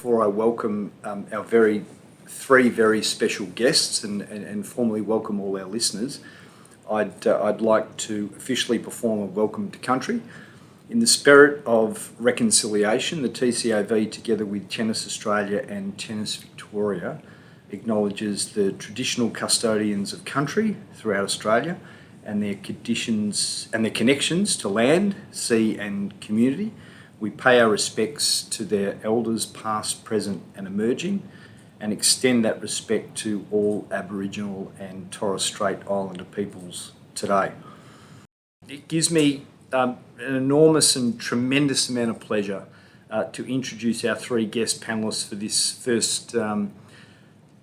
before I welcome our three very special guests and formally welcome all our listeners, I'd like to officially perform a welcome to country. In the spirit of reconciliation, the TCAV, together with Tennis Australia and Tennis Victoria, acknowledges the traditional custodians of country throughout Australia and their connections to land, sea and community. We pay our respects to their elders past, present and emerging, and extend that respect to all Aboriginal and Torres Strait Islander peoples today. It gives me an enormous and tremendous amount of pleasure to introduce our three guest panellists for this first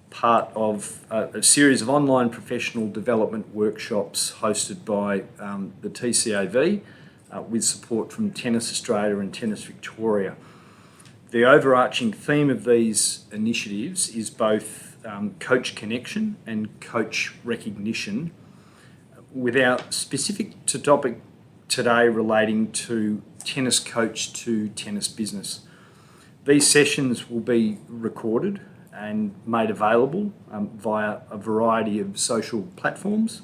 part of a series of online professional development workshops hosted by the TCAV with support from Tennis Australia and Tennis Victoria. The overarching theme of these initiatives is both coach connection and coach recognition, with our specific topic today relating to tennis coach to tennis business. These sessions will be recorded and made available via a variety of social platforms.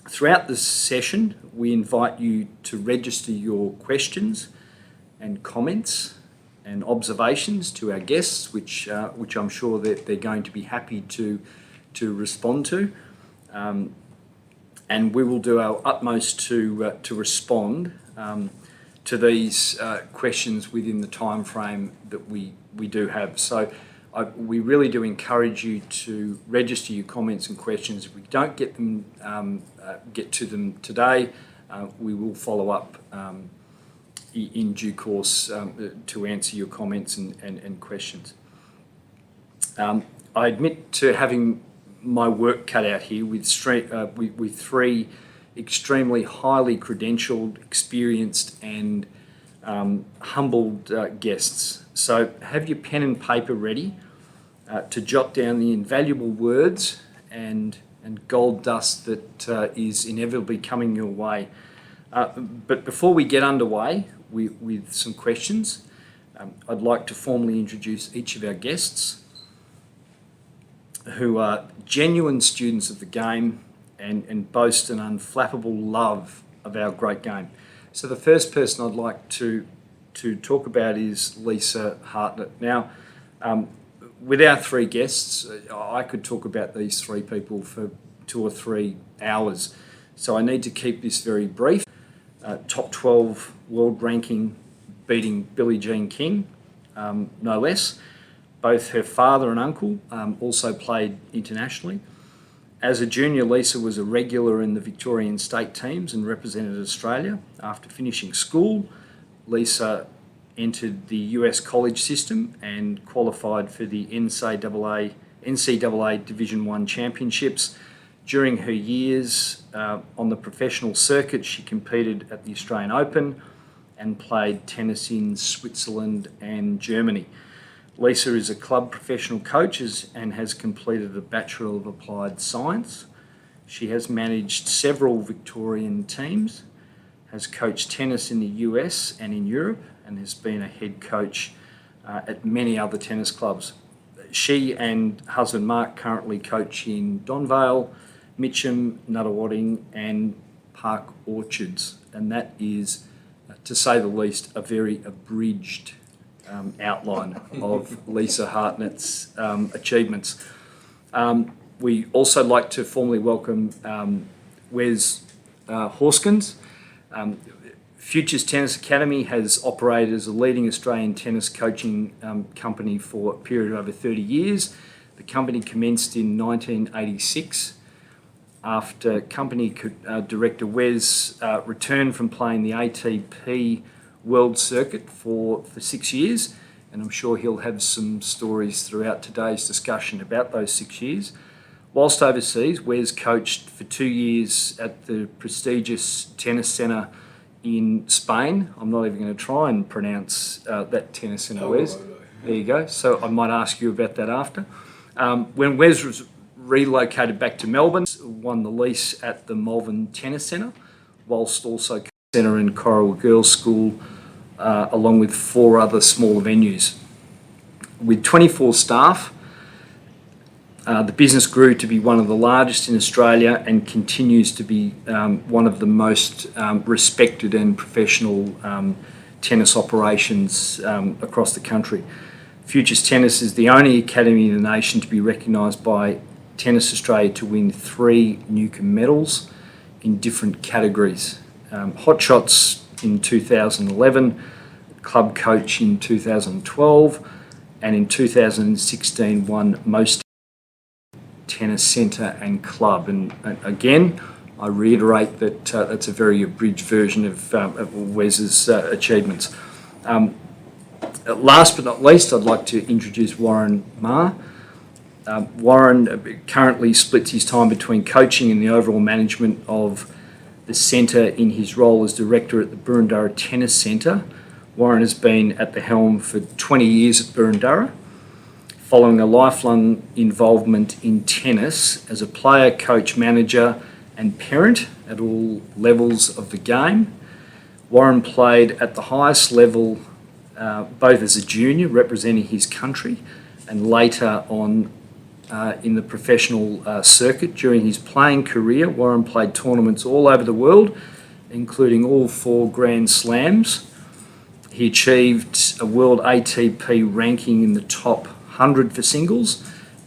Throughout this session, we invite you to register your questions and comments and observations to our guests, which I'm sure that they're going to be happy to respond to. And we will do our utmost to respond to these questions within the time frame that we do have. So we really do encourage you to register your comments and questions. If we don't get to them today, we will follow up in due course to answer your comments and questions. I admit to having my work cut out here with three extremely highly credentialed, experienced and humbled guests. So have your pen and paper ready to jot down the invaluable words and gold dust that is inevitably coming your way. But before we get underway with some questions, I'd like to formally introduce each of our guests, who are genuine students of the game and boast an unflappable love of our great game. So the first person I'd like to talk about is Lisa Hartnett. Now, with our three guests, I could talk about these three people for 2 or 3 hours. So I need to keep this very brief. Top 12 world ranking, beating Billie Jean King, no less. Both her father and uncle also played internationally. As a junior, Lisa was a regular in the Victorian state teams and represented Australia. After finishing school, Lisa entered the US college system and qualified for the NCAA Division I Championships. During her years on the professional circuit, she competed at the Australian Open and played tennis in Switzerland and Germany. Lisa is a club professional coach and has completed a Bachelor of Applied Science. She has managed several Victorian teams, has coached tennis in the US and in Europe, and has been a head coach at many other tennis clubs. She and husband Mark currently coach in Donvale, Mitcham, Nuttawading and Park Orchards, and that is, to say the least, a very abridged outline of Lisa Hartnett's achievements. We also like to formally welcome Wes Horskins. Futures Tennis Academy has operated as a leading Australian tennis coaching company for a period of over 30 years. The company commenced in 1986 after company director Wes returned from playing the ATP World Circuit for 6 years, and I'm sure he'll have some stories throughout today's discussion about those 6 years. Whilst overseas, Wes coached for 2 years at the prestigious tennis centre in Spain. I'm not even going to try and pronounce that tennis centre, Wes. There you go. So I might ask you about that after. When Wes was relocated back to Melbourne, won the lease at the Malvern Tennis Centre, whilst also Centre and Coral Girls School, along with 4 other smaller venues. With 24 staff, the business grew to be one of the largest in Australia and continues to be one of the most respected and professional tennis operations across the country. Futures Tennis is the only academy in the nation to be recognised by Tennis Australia to win 3 Newcomb medals in different categories. Hot Shots in 2011, Club Coach in 2012, and in 2016 won Most Tennis Centre and Club. And again, I reiterate that that's a very abridged version of Wes's achievements. Last but not least, I'd like to introduce Warren Maher. Warren currently splits his time between coaching and the overall management of the centre in his role as director at the Boroondara Tennis Centre. Warren has been at the helm for 20 years at Boroondara, following a lifelong involvement in tennis as a player, coach, manager and parent at all levels of the game. Warren played at the highest level both as a junior representing his country and later on in the professional circuit. During his playing career, Warren played tournaments all over the world, including all 4 Grand Slams. He achieved a world ATP ranking in the top 100 for singles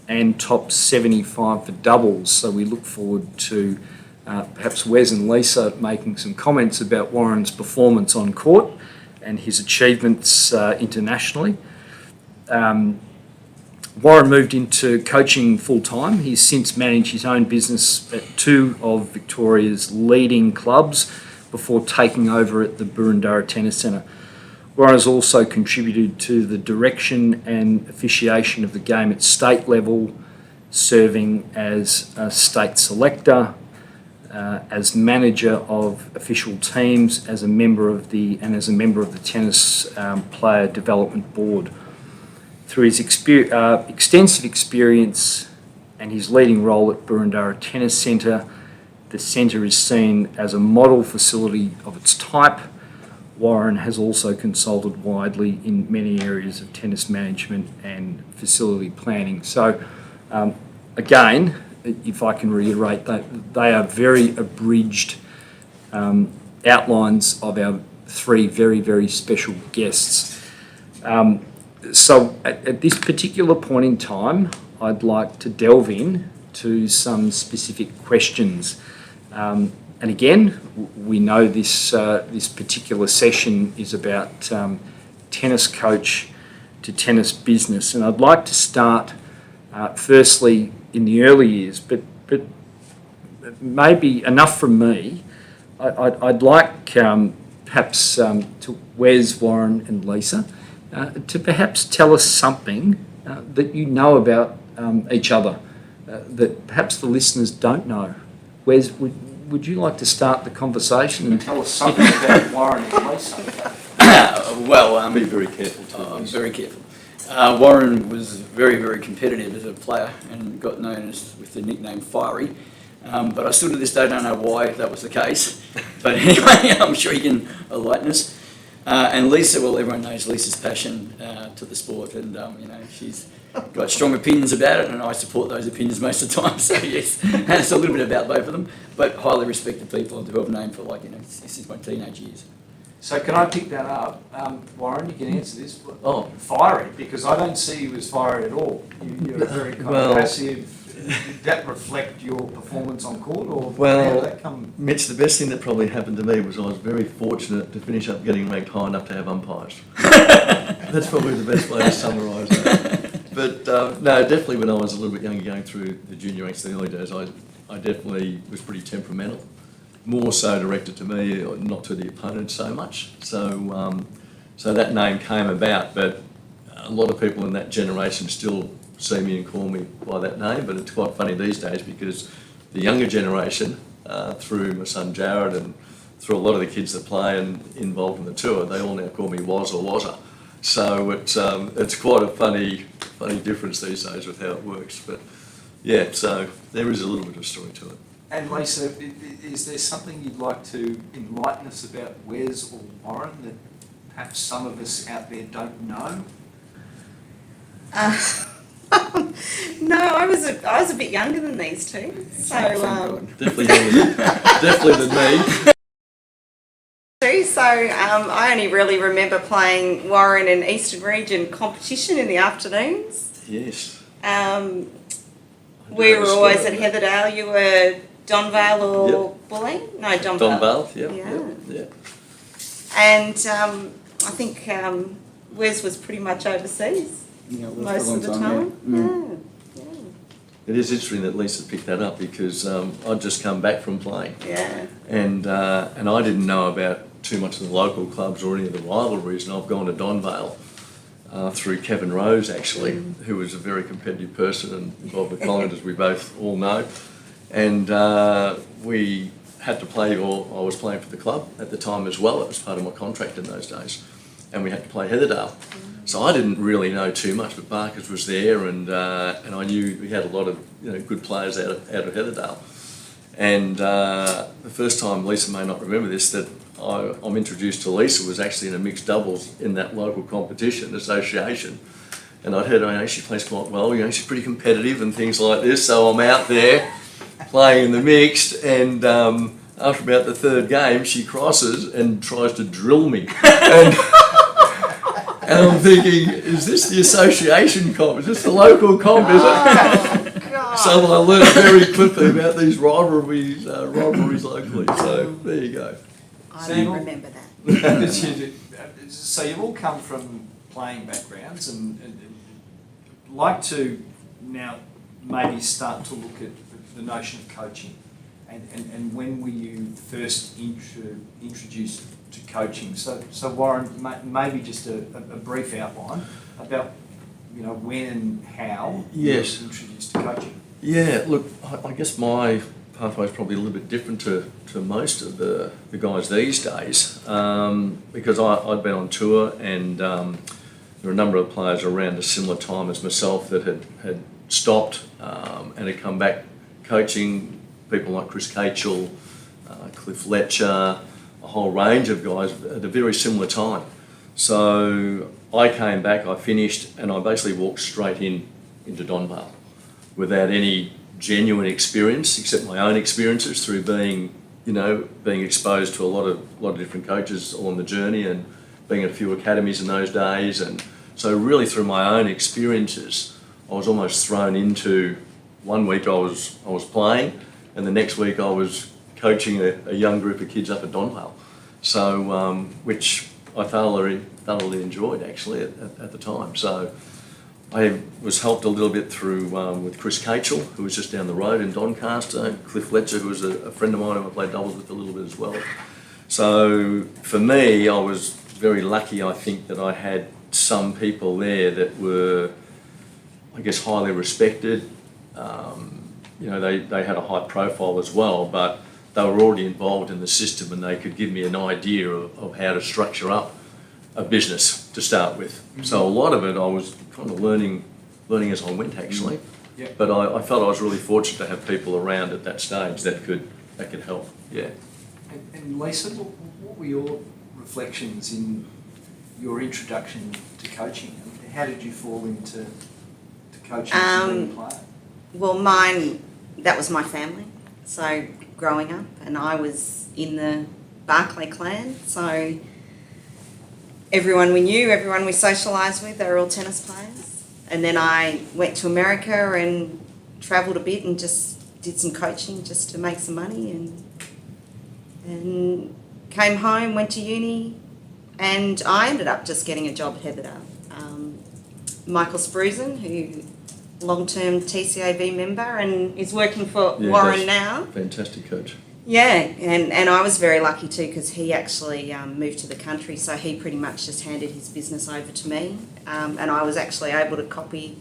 and top 75 for doubles. So we look forward to perhaps Wes and Lisa making some comments about Warren's performance on court and his achievements internationally. Warren moved into coaching full-time. He's since managed his own business at 2 of Victoria's leading clubs before taking over at the Boroondara Tennis Centre. Warren has also contributed to the direction and officiation of the game at state level, serving as a state selector, as manager of official teams, as a member of the Tennis Player Development Board. Through his extensive experience and his leading role at Boroondara Tennis Centre, the centre is seen as a model facility of its type. Warren has also consulted widely in many areas of tennis management and facility planning. So, again, if I can reiterate, they are very abridged outlines of our 3 very, very special guests. So at this particular point in time, I'd like to delve in to some specific questions. And again, we know this particular session is about tennis coach to tennis business. And I'd like to start firstly in the early years, but maybe enough from me. I'd like perhaps to Wes, Warren and Lisa to perhaps tell us something that you know about each other that perhaps the listeners don't know. Wes, would you like to start the conversation and tell us something about Warren and Lisa? Be very careful. I'm very careful. Warren was very, very competitive as a player and got known as with the nickname Fiery. But I still to this day don't know why that was the case. But anyway, I'm sure he can enlighten us. And Lisa, well, everyone knows Lisa's passion to the sport, and she's got strong opinions about it, and I support those opinions most of the time. So yes, and it's a little bit about both of them, but highly respected people who I've known for since my teenage years. So can I pick that up? Warren, you can answer this. Oh. Fiery, because I don't see you as fiery at all. You're very kind of passive. Did that reflect your performance on court, or how did that come? Mitch, the best thing that probably happened to me was I was very fortunate to finish up getting ranked high enough to have umpires. That's probably the best way to summarise that. But no, definitely when I was a little bit younger, going through the junior ranks in the early days, I definitely was pretty temperamental. More so directed to me, not to the opponent so much. So that name came about, but a lot of people in that generation still see me and call me by that name. But it's quite funny these days because the younger generation, through my son Jared and through a lot of the kids that play and involved in the tour, they all now call me Was or Wazza. So it's quite a funny difference these days with how it works. But yeah, so there is a little bit of a story to it. And Lisa, is there something you'd like to enlighten us about Wes or Warren that perhaps some of us out there don't know? No, I was a bit younger than these two. So Definitely definitely than me. I only really remember playing Warren and Eastern Region competition in the afternoons. Yes. We were always at Heatherdale. You were Donvale or Bulleen? No, Donvale. Donvale, yeah. And I think Wes was pretty much overseas most of the time. Yeah. It is interesting that Lisa picked that up because I'd just come back from playing. Yeah. And I didn't know about too much of the local clubs or any of the rivalries, and I've gone to Donvale through Kevin Rose, actually, who was a very competitive person and involved with Collingwood, as we both all know. And we had to play, or I was playing for the club at the time as well. It was part of my contract in those days. And we had to play Heatherdale. So I didn't really know too much, but Barkers was there, and I knew we had a lot of good players out of Heatherdale. And the first time, Lisa may not remember this, that I'm introduced to Lisa was actually in a mixed doubles in that local competition association. And I'd heard she plays quite well, she's pretty competitive and things like this. So I'm out there playing in the mixed, and after about the third game, she crosses and tries to drill me. And I'm thinking, is this the association comp? Is this the local comp, is it? God. So I learned very quickly about these rivalries locally. So there you go. I don't remember that. So you've all come from playing backgrounds and like to now maybe start to look at the notion of coaching. And when were you first introduced to coaching? So Warren, maybe just a brief outline about when and how you were introduced to coaching. Yeah, look, I guess my pathway is probably a little bit different to most of the guys these days, because I'd been on tour, and there were a number of players around a similar time as myself that had stopped and had come back coaching. People like Chris Cachel, Cliff Letcher, a whole range of guys at a very similar time. So I came back, I finished, and I basically walked straight into Donvale without any genuine experience, except my own experiences through being exposed to a lot of different coaches along the journey, and being at a few academies in those days. And so really through my own experiences, I was almost thrown into, one week I was playing, and the next week I was coaching a young group of kids up at Donvale. So, which I thoroughly enjoyed actually at the time. So I was helped a little bit through with Chris Cachel, who was just down the road in Doncaster, and Cliff Letcher, who was a friend of mine who I played doubles with a little bit as well. So for me, I was very lucky, I think, that I had some people there that were, I guess, highly respected. They had a high profile as well, but they were already involved in the system, and they could give me an idea of how to structure up a business to start with. Mm-hmm. So a lot of it I was kind of learning as I went, actually. Mm-hmm. Yeah. But I felt I was really fortunate to have people around at that stage that could help. Yeah. And Lisa, what were your reflections in your introduction to coaching? How did you fall into coaching as a young player? Well, that was my family. So growing up, and I was in the Barclay clan, so everyone we knew, everyone we socialised with, they were all tennis players. And then I went to America and travelled a bit and just did some coaching just to make some money, and came home, went to uni, and I ended up just getting a job at Heatherdale. Michael Spruzen, who long-term TCAV member and is working for Warren now. Fantastic coach. Yeah, and I was very lucky too, because he actually moved to the country, so he pretty much just handed his business over to me, and I was actually able to copy,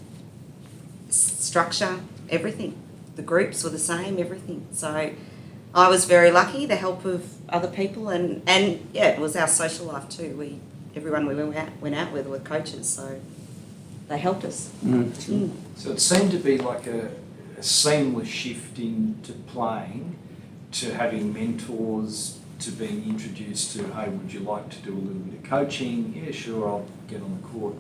structure, everything. The groups were the same, everything. So I was very lucky, the help of other people, and yeah, it was our social life too. Everyone we went out with were coaches, so they helped us. Mm. So it seemed to be like a seamless shift into playing, to having mentors, to being introduced to, hey, would you like to do a little bit of coaching? Yeah, sure, I'll get on the court.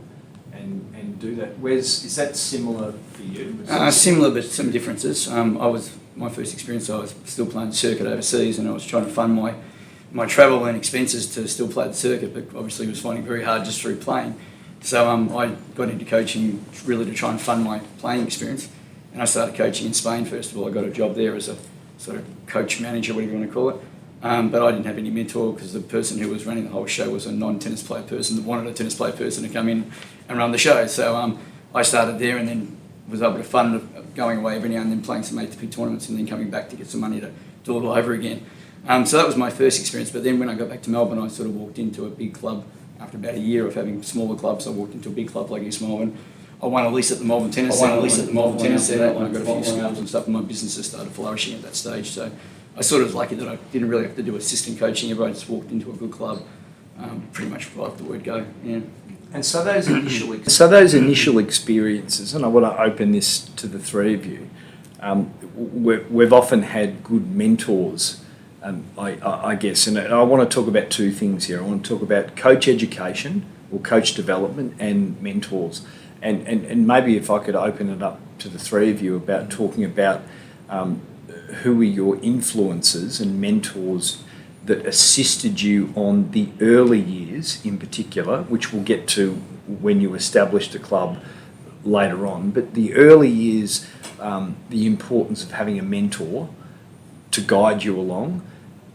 and do that. Wes, is that similar for you? Similar, but some differences. My first experience, I was still playing the circuit overseas, and I was trying to fund my travel and expenses to still play the circuit, but obviously was finding it very hard just through playing. So I got into coaching really to try and fund my playing experience, and I started coaching in Spain first of all. I got a job there as a sort of coach manager, whatever you want to call it. But I didn't have any mentor because the person who was running the whole show was a non-tennis player person that wanted a tennis player person to come in and run the show. So I started there and then was able to fund going away every now and then, playing some ATP tournaments and then coming back to get some money to do it all over again. So that was my first experience. But then when I got back to Melbourne, I sort of walked into a big club. After about a year of having smaller clubs, I walked into a big club like East Melbourne. I won a lease at the Melbourne Tennis Centre. And I got a few scrums and stuff, and my businesses started flourishing at that stage. So I sort of was lucky that I didn't really have to do assistant coaching ever. I just walked into a good club, pretty much right off the word go. Yeah. And so those initial experiences, and I want to open this to the three of you. We've often had good mentors, I guess, and I want to talk about two things here. I want to talk about coach education or coach development and mentors, and maybe if I could open it up to the three of you about talking about who are your influences and mentors that assisted you on the early years in particular, which we'll get to when you established a club later on, but the early years, the importance of having a mentor to guide you along,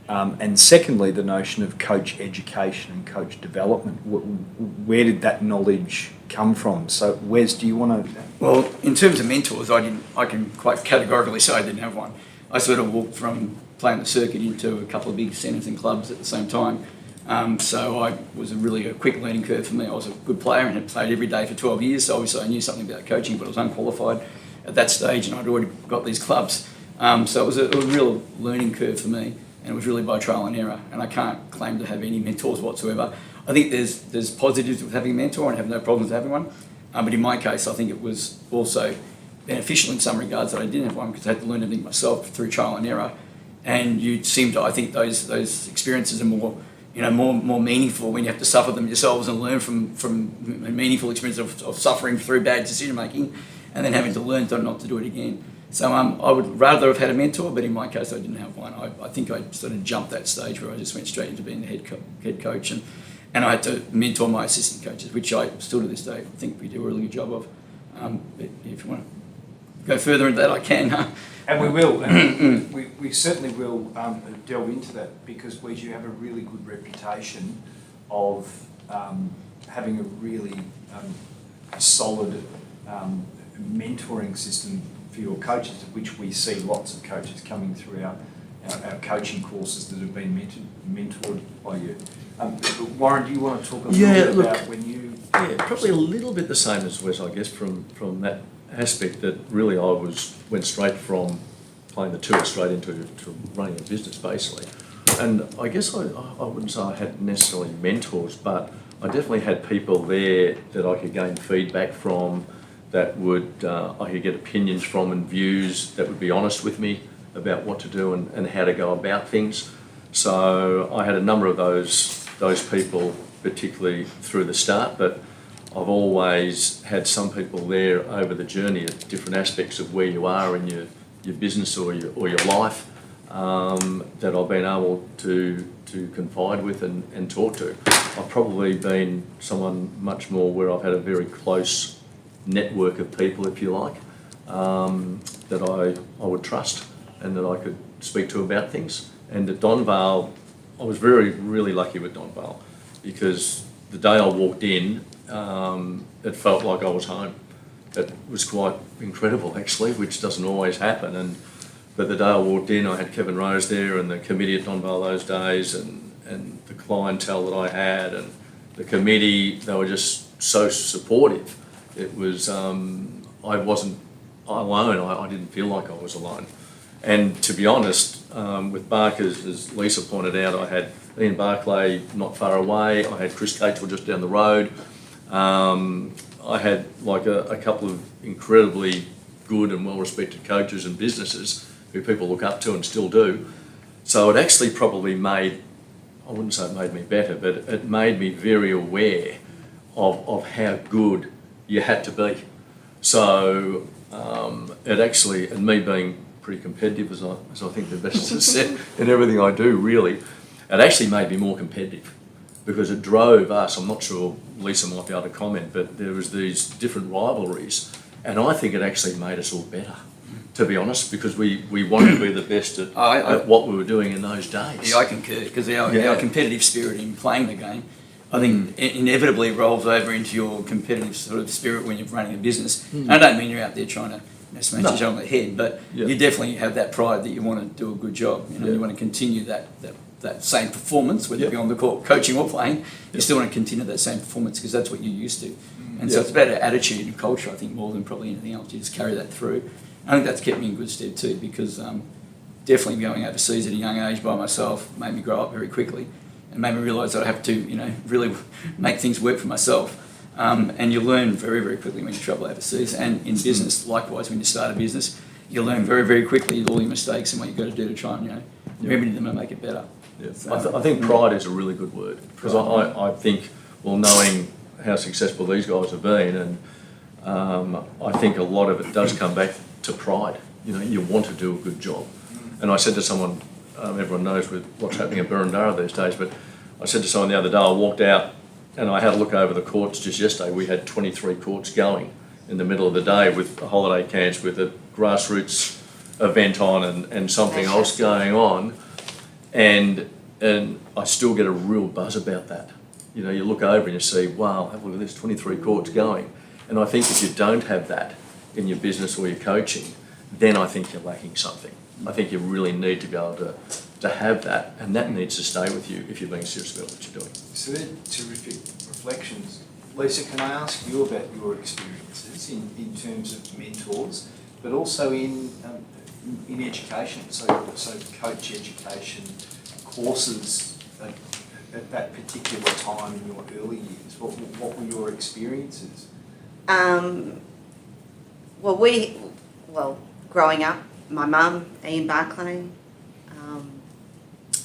and secondly, the notion of coach education and coach development. Where did that knowledge come from? So Wes, do you want to... Well, in terms of mentors, I can quite categorically say I didn't have one. I sort of walked from playing the circuit into a couple of big centres and clubs at the same time. So I was really a quick learning curve for me. I was a good player and had played every day for 12 years, so obviously I knew something about coaching, but I was unqualified at that stage and I'd already got these clubs. So it was a real learning curve for me, and it was really by trial and error, and I can't claim to have any mentors whatsoever. I think there's positives with having a mentor and have no problems with having one, but in my case I think it was also beneficial in some regards that I didn't have one, because I had to learn everything myself through trial and error. And you seem to, I think those experiences are more meaningful when you have to suffer them yourselves and learn from a meaningful experience of suffering through bad decision making, and then having to learn not to do it again. So I would rather have had a mentor, but in my case I didn't have one. I think I sort of jumped that stage where I just went straight into being the head coach, and I had to mentor my assistant coaches, which I still to this day think we do a really good job of. But if you want to go further into that, I can. And we will, and we certainly will delve into that, because Wes, you have a really good reputation of having a really solid mentoring system for your coaches, of which we see lots of coaches coming through our coaching courses that have been mentored by you. Warren, do you want to talk a little bit about when you... Yeah, probably a little bit the same as Wes, I guess, from that aspect, that really I went straight from playing the tour straight into running a business basically. And I guess I wouldn't say I had necessarily mentors, but I definitely had people there that I could gain feedback from, that would I could get opinions from and views that would be honest with me about what to do and how to go about things. So I had a number of those people, particularly through the start, but I've always had some people there over the journey at different aspects of where you are in your business or your life, that I've been able to confide with and talk to. I've probably been someone much more where I've had a very close network of people, if you like, that I would trust and that I could speak to about things. And at Donvale, I was really lucky with Donvale, because the day I walked in, it felt like I was home. It was quite incredible actually, which doesn't always happen. But the day I walked in, I had Kevin Rose there and the committee at Donvale those days, and the clientele that I had and the committee, they were just so supportive. It was, I wasn't alone, I didn't feel like I was alone. And to be honest, with Barker, as Lisa pointed out, I had Ian Barclay not far away, I had Chris Cateswell just down the road. I had like a couple of incredibly good and well-respected coaches and businesses who people look up to and still do. So it actually probably made, I wouldn't say it made me better, but it made me very aware of how good you had to be. So it actually, and me being pretty competitive as I think the best has said in everything I do, really, it actually made me more competitive because it drove us. I'm not sure Lisa might be able to comment, but there was these different rivalries, and I think it actually made us all better, to be honest, because we wanted to be the best at what we were doing in those days. Yeah, I concur, because our competitive spirit in playing the game, I think, inevitably rolls over into your competitive sort of spirit when you're running a business. And I don't mean you're out there trying to smash each other on the head, but you definitely have that pride that you want to do a good job. You want to continue that same performance, whether it be on the court, coaching or playing. You still want to continue that same performance because that's what you're used to. And so it's about attitude and culture, I think, more than probably anything else. You just carry that through. I think that's kept me in good stead too, because definitely going overseas at a young age by myself made me grow up very quickly and made me realise that I have to, really make things work for myself. And you learn very, very quickly when you travel overseas. And in business, likewise, when you start a business, you learn very, very quickly all your mistakes and what you've got to do to try and, remedy them and make it better. Yeah. So, I think pride is a really good word, because I think, well, knowing how successful these guys have been, and I think a lot of it does come back to pride. You want to do a good job. And I said to someone, everyone knows with what's happening at Burundara these days, but I said to someone the other day, I walked out and I had a look over the courts just yesterday. We had 23 courts going in the middle of the day with holiday camps, with a grassroots event on and something else going on. And I still get a real buzz about that. You look over and you see, wow, have a look at this, 23 courts going. And I think if you don't have that in your business or your coaching, then I think you're lacking something. I think you really need to be able to have that, and that needs to stay with you if you're being serious about what you're doing. So they're terrific reflections. Lisa, can I ask you about your experiences in terms of mentors, but also in education, so coach education courses at that particular time in your early years? What were your experiences? Growing up, my mum, Ian Barclay,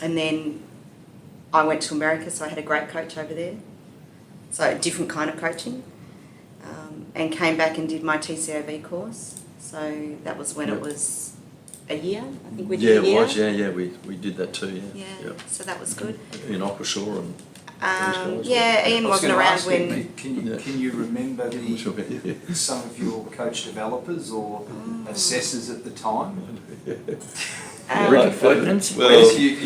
and then I went to America, so I had a great coach over there. So a different kind of coaching, and came back and did my TCAV course. So that was when it was a year, I think we did a year. Yeah, it was, we did that too, Yeah, so that was good. In Aquashore and Ian wasn't around when... Can you remember some of your coach developers or assessors at the time? Rupert Ferdinand. Well, you'd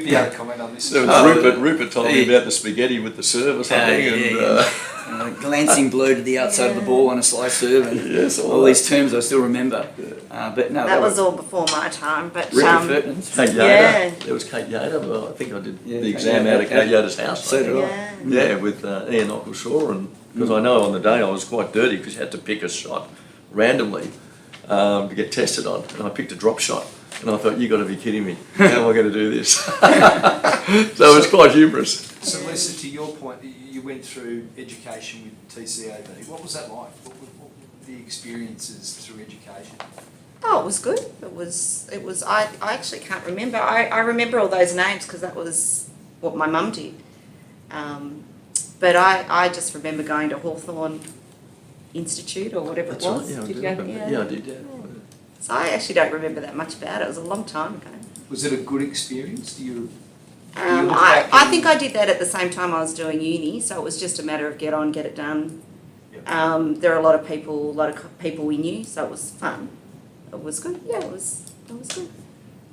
be able to comment on this. There was Rupert told me about the spaghetti with the serve or something. Glancing blow to the outside of the ball on a slice serve, and all these terms I still remember. But no, that was all before my time. But Rupert Ferdinand. Kate Yoder. There was Kate Yoder. Well, I think I did the exam out of Kate Yoder's house. So did I. Yeah, with Ian Aquashore, and because I know on the day I was quite dirty because you had to pick a shot randomly to get tested on, and I picked a drop shot. And I thought, you got to be kidding me. How am I going to do this? So it was quite humorous. So Lisa, to your point, you went through education with TCAV. What was that like? What were the experiences through education? Oh, it was good. It was. I actually can't remember. I remember all those names because that was what my mum did. But I just remember going to Hawthorn Institute or whatever it was. Right, did you go? Yeah, I did, yeah. So I actually don't remember that much about it. It was a long time ago. Was it a good experience? I think I did that at the same time I was doing uni, so it was just a matter of get on, get it done. Yep. There are a lot of people we knew, so it was fun. It was good. Yeah, it was good.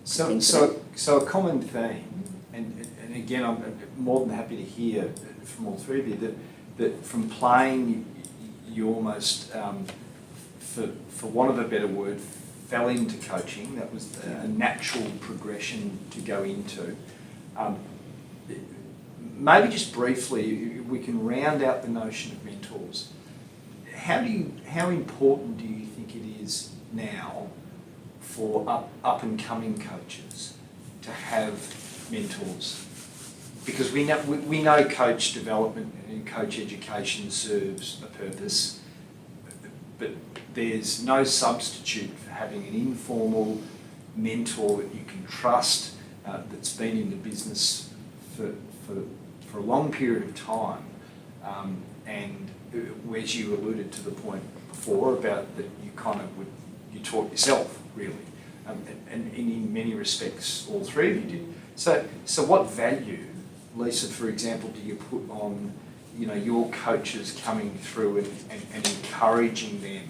So a common theme, and again, I'm more than happy to hear from all three of you that from playing, you almost, for want of a better word, fell into coaching. That was a natural progression to go into. Maybe just briefly, we can round out the notion of mentors. How important do you think it is now for up and coming coaches to have mentors? Because we know coach development and coach education serves a purpose, but there's no substitute for having an informal mentor that you can trust, that's been in the business for a long period of time, and Wes, you alluded to the point before about that you kind of you taught yourself really, and in many respects all three of you did. So what value, Lisa, for example, do you put on, you know, your coaches coming through and encouraging them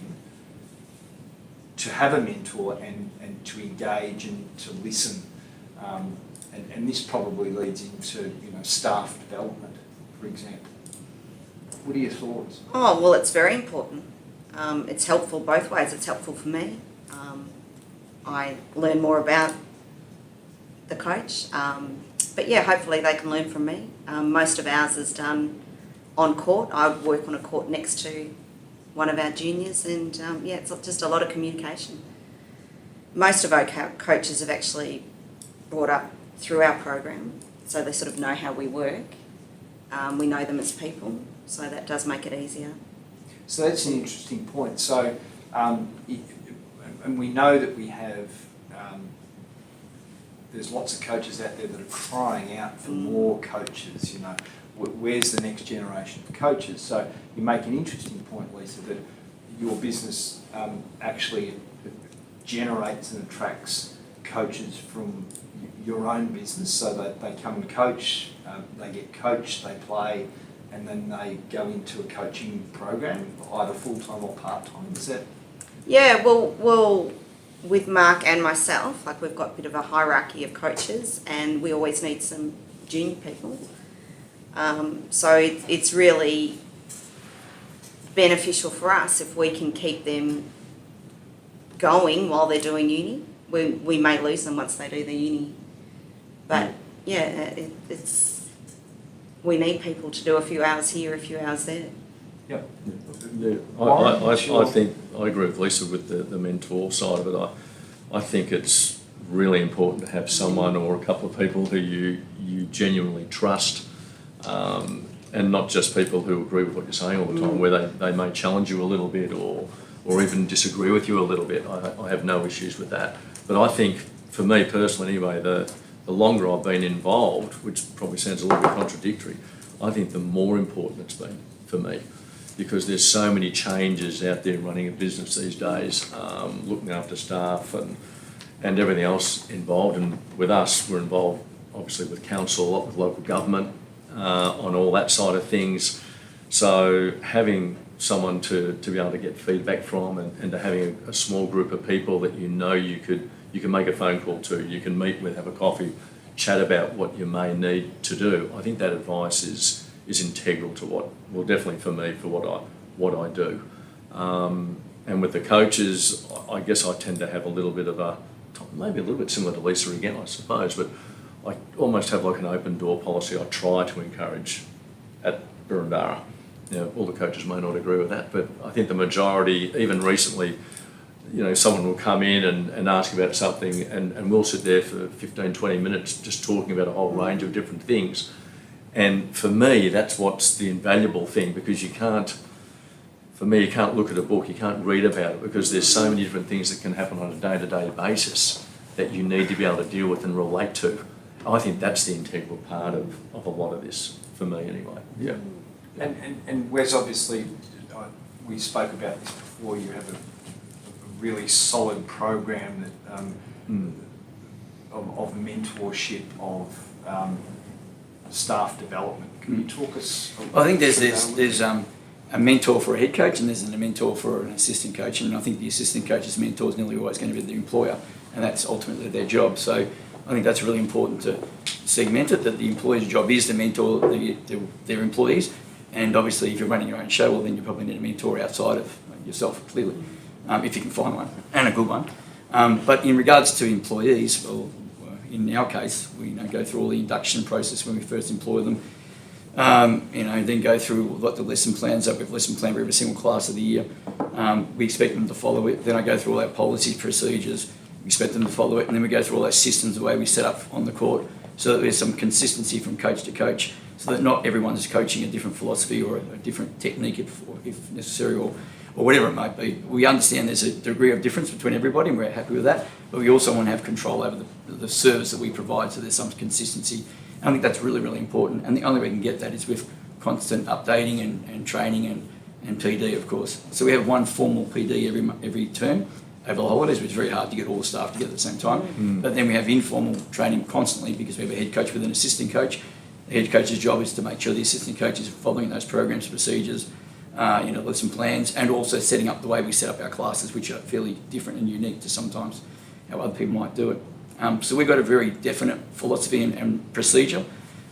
to have a mentor and to engage and to listen? And this probably leads into, you know, staff development, for example. What are your thoughts? Oh, well, it's very important. It's helpful both ways. It's helpful for me. I learn more about the coach. But yeah, hopefully they can learn from me. Most of ours is done on court. I work on a court next to one of our juniors, and yeah, it's just a lot of communication. Most of our coaches have actually brought up through our program, so they sort of know how we work. We know them as people, so that does make it easier. So that's an interesting point. So, and we know that we have, there's lots of coaches out there that are crying out for more coaches, you know. Where's the next generation of coaches? So you make an interesting point, Lisa, that your business actually generates and attracts coaches from your own business, so that they come and coach, they get coached, they play, and then they go into a coaching program, either full-time or part-time. Is that? Yeah, well, with Mark and myself, like we've got a bit of a hierarchy of coaches, and we always need some junior people. So it's really beneficial for us if we can keep them going while they're doing uni. We may lose them once they do the uni, but yeah, we need people to do a few hours here, a few hours there. Yep. Yeah. I think I agree with Lisa with the mentor side of it. I think it's really important to have someone or a couple of people who you genuinely trust, and not just people who agree with what you're saying all the time, where they may challenge you a little bit or even disagree with you a little bit. I have no issues with that. But I think, for me personally anyway, the longer I've been involved, which probably sounds a little bit contradictory, I think the more important it's been for me, because there's so many changes out there running a business these days, looking after staff and everything else involved. And with us, we're involved obviously with council, a lot with local government, on all that side of things. So having someone to be able to get feedback from, and to having a small group of people that you know you can make a phone call to, you can meet with, have a coffee, chat about what you may need to do. I think that advice is integral to well, definitely for me, for what I do. And with the coaches, I guess I tend to have a little bit of maybe a little bit similar to Lisa again, I suppose, but I almost have like an open door policy I try to encourage at Burundara. You know, all the coaches may not agree with that, but I think the majority, even recently, you know, someone will come in and ask about something, and we'll sit there for 15, 20 minutes just talking about a whole range of different things. And for me, that's what's the invaluable thing, because you can't look at a book, you can't read about it, because there's so many different things that can happen on a day-to-day basis that you need to be able to deal with and relate to. I think that's the integral part of a lot of this, for me anyway. Yeah. And Wes, obviously, we spoke about this before, you have a really solid program that of mentorship, of staff development. Can you talk us? I think there's a mentor for a head coach, and there's a mentor for an assistant coach, and I think the assistant coach's mentor is nearly always going to be the employer, and that's ultimately their job. So I think that's really important to segment it, that the employer's job is to mentor their employees, and obviously if you're running your own show, well then you probably need a mentor outside of yourself, clearly, if you can find one, and a good one. But in regards to employees, well, in our case, we go through all the induction process when we first employ them, then go through what the lesson plans are. We've lesson planned for every single class of the year. We expect them to follow it. Then I go through all our policy procedures. We expect them to follow it, and then we go through all our systems, the way we set up on the court, so that there's some consistency from coach to coach, so that not everyone's coaching a different philosophy or a different technique if necessary, or whatever it might be. We understand there's a degree of difference between everybody, and we're happy with that, but we also want to have control over the service that we provide, so there's some consistency. And I think that's really, really important, and the only way we can get that is with constant updating and training and PD, of course. So we have one formal PD every term over the holidays, which is very hard to get all the staff together at the same time. But then we have informal training constantly because we have a head coach with an assistant coach. The head coach's job is to make sure the assistant coach is following those programs, procedures, lesson plans, and also setting up the way we set up our classes, which are fairly different and unique to sometimes how other people might do it. So we've got a very definite philosophy and procedure,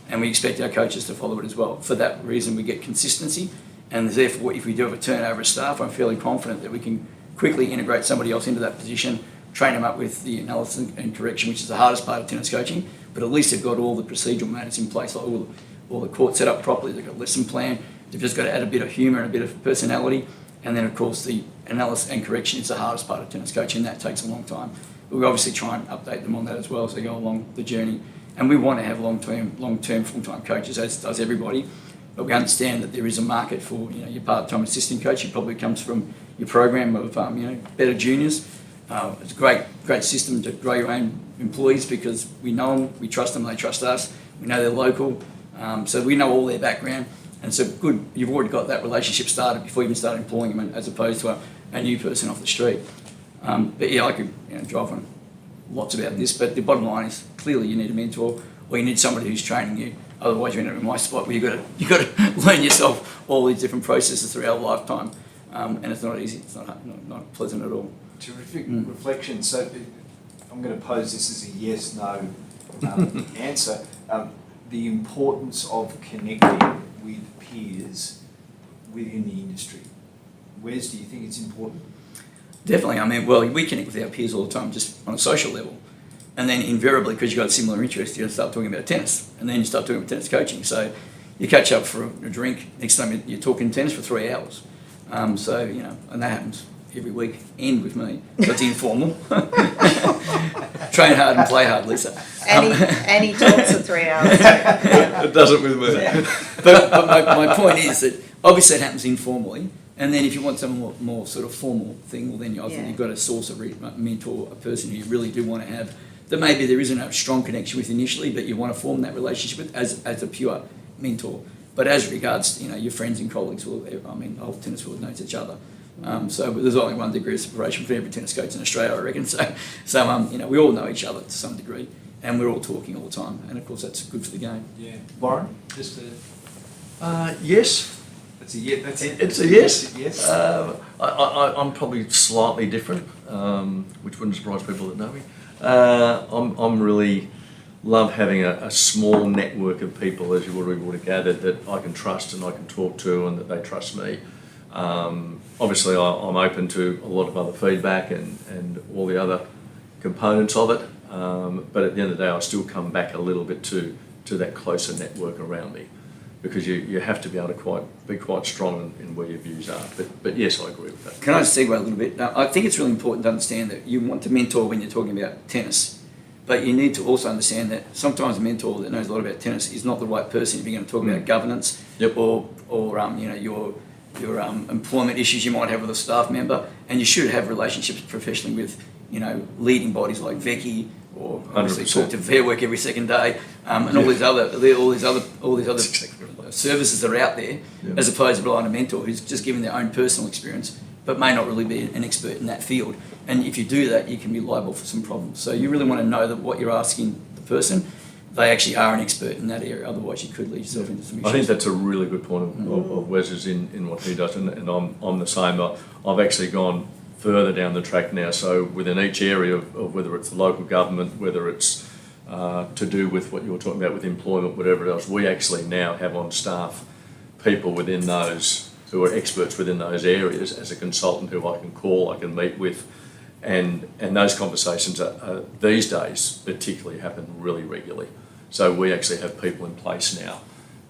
and we expect our coaches to follow it as well. For that reason, we get consistency, and therefore, if we do have a turnover of staff, I'm fairly confident that we can quickly integrate somebody else into that position, train them up with the analysis and correction, which is the hardest part of tennis coaching, but at least they've got all the procedural matters in place, like all the court set up properly, they've got a lesson plan, they've just got to add a bit of humour and a bit of personality, and then of course the analysis and correction is the hardest part of tennis coaching. That takes a long time. But we obviously try and update them on that as well as they go along the journey. And we want to have long-term, full-time coaches, as does everybody. But we understand that there is a market for your part-time assistant coach. He probably comes from your program of better juniors. It's a great system to grow your own employees because we know them, we trust them, they trust us. We know they're local, so we know all their background. And so good, you've already got that relationship started before you even start employing them, as opposed to a new person off the street. But yeah, I could drive on lots about this, but the bottom line is clearly you need a mentor or you need somebody who's training you. Otherwise, you end up in my spot where you've got to learn yourself all these different processes throughout a lifetime, and it's not easy. It's not pleasant at all. Terrific reflection. So I'm going to pose this as a yes/no answer. The importance of connecting with peers within the industry. Wes, do you think it's important? Definitely. I mean, well, we connect with our peers all the time, just on a social level. And then invariably, because you've got similar interests, you start talking about tennis. And then you start talking about tennis coaching. So you catch up for a drink. Next time you're talking tennis for 3 hours. And that happens every week, and with me. So it's informal. Train hard and play hard, Lisa. And he talks for 3 hours. It doesn't with me. Yeah. But my point is that obviously it happens informally. And then if you want some more sort of formal thing, well then you've got to source a mentor, a person who you really do want to have, that maybe there isn't a strong connection with initially, but you want to form that relationship with as a pure mentor. But as regards, your friends and colleagues, the whole tennis world knows each other. So there's only one degree of separation for every tennis coach in Australia, I reckon. So we all know each other to some degree, and we're all talking all the time. And of course, that's good for the game. Yeah. Warren, just Yes. that's a yes. That's it. It's a yes. Yes. I'm probably slightly different, which wouldn't surprise people that know me. I'm really love having a small network of people, as you would have gathered, that I can trust and I can talk to, and that they trust me. Obviously, I'm open to a lot of other feedback and all the other components of it. But at the end of the day, I still come back a little bit to that closer network around me, because you have to be able to be quite strong in where your views are. But yes, I agree with that. Can I just segue a little bit? Now, I think it's really important to understand that you want to mentor when you're talking about tennis, but you need to also understand that sometimes a mentor that knows a lot about tennis is not the right person if you're going to talk about governance or your employment issues you might have with a staff member, and you should have relationships professionally with leading bodies like Vecchi, or obviously 100%. talk to Fair Work every second day, and all these other services that are out there, as opposed to relying on a mentor who's just giving their own personal experience, but may not really be an expert in that field. And if you do that, you can be liable for some problems. So you really want to know that what you're asking the person, they actually are an expert in that area. Otherwise, you could lead yourself into some issues. I think that's a really good point of Wes's in what he does, and I'm the same. I've actually gone further down the track now. So within each area of whether it's the local government, whether it's to do with what you're talking about with employment, whatever else, we actually now have on staff people within those who are experts within those areas as a consultant who I can call, I can meet with, and those conversations are these days particularly happen really regularly. So we actually have people in place now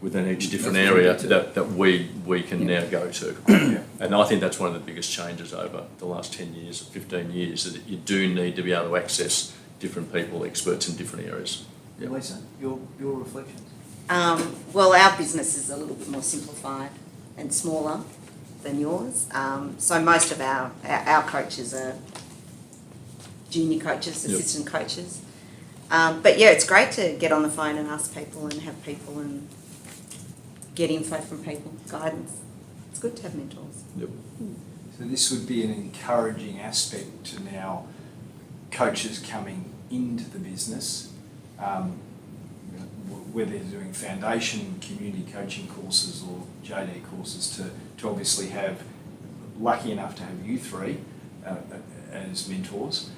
within each different area that we can now go to. And I think that's one of the biggest changes over the last 10 years, 15 years, is that you do need to be able to access different people, experts in different areas. Yeah. Lisa, your reflections? Well, our business is a little bit more simplified and smaller than yours. So most of our coaches are junior coaches, assistant coaches. But yeah, it's great to get on the phone and ask people and have people and get info from people, guidance. It's good to have mentors. Yep. So this would be an encouraging aspect to now coaches coming into the business, whether they're doing foundation, community coaching courses or JD courses, to obviously have, lucky enough to have you three as mentors,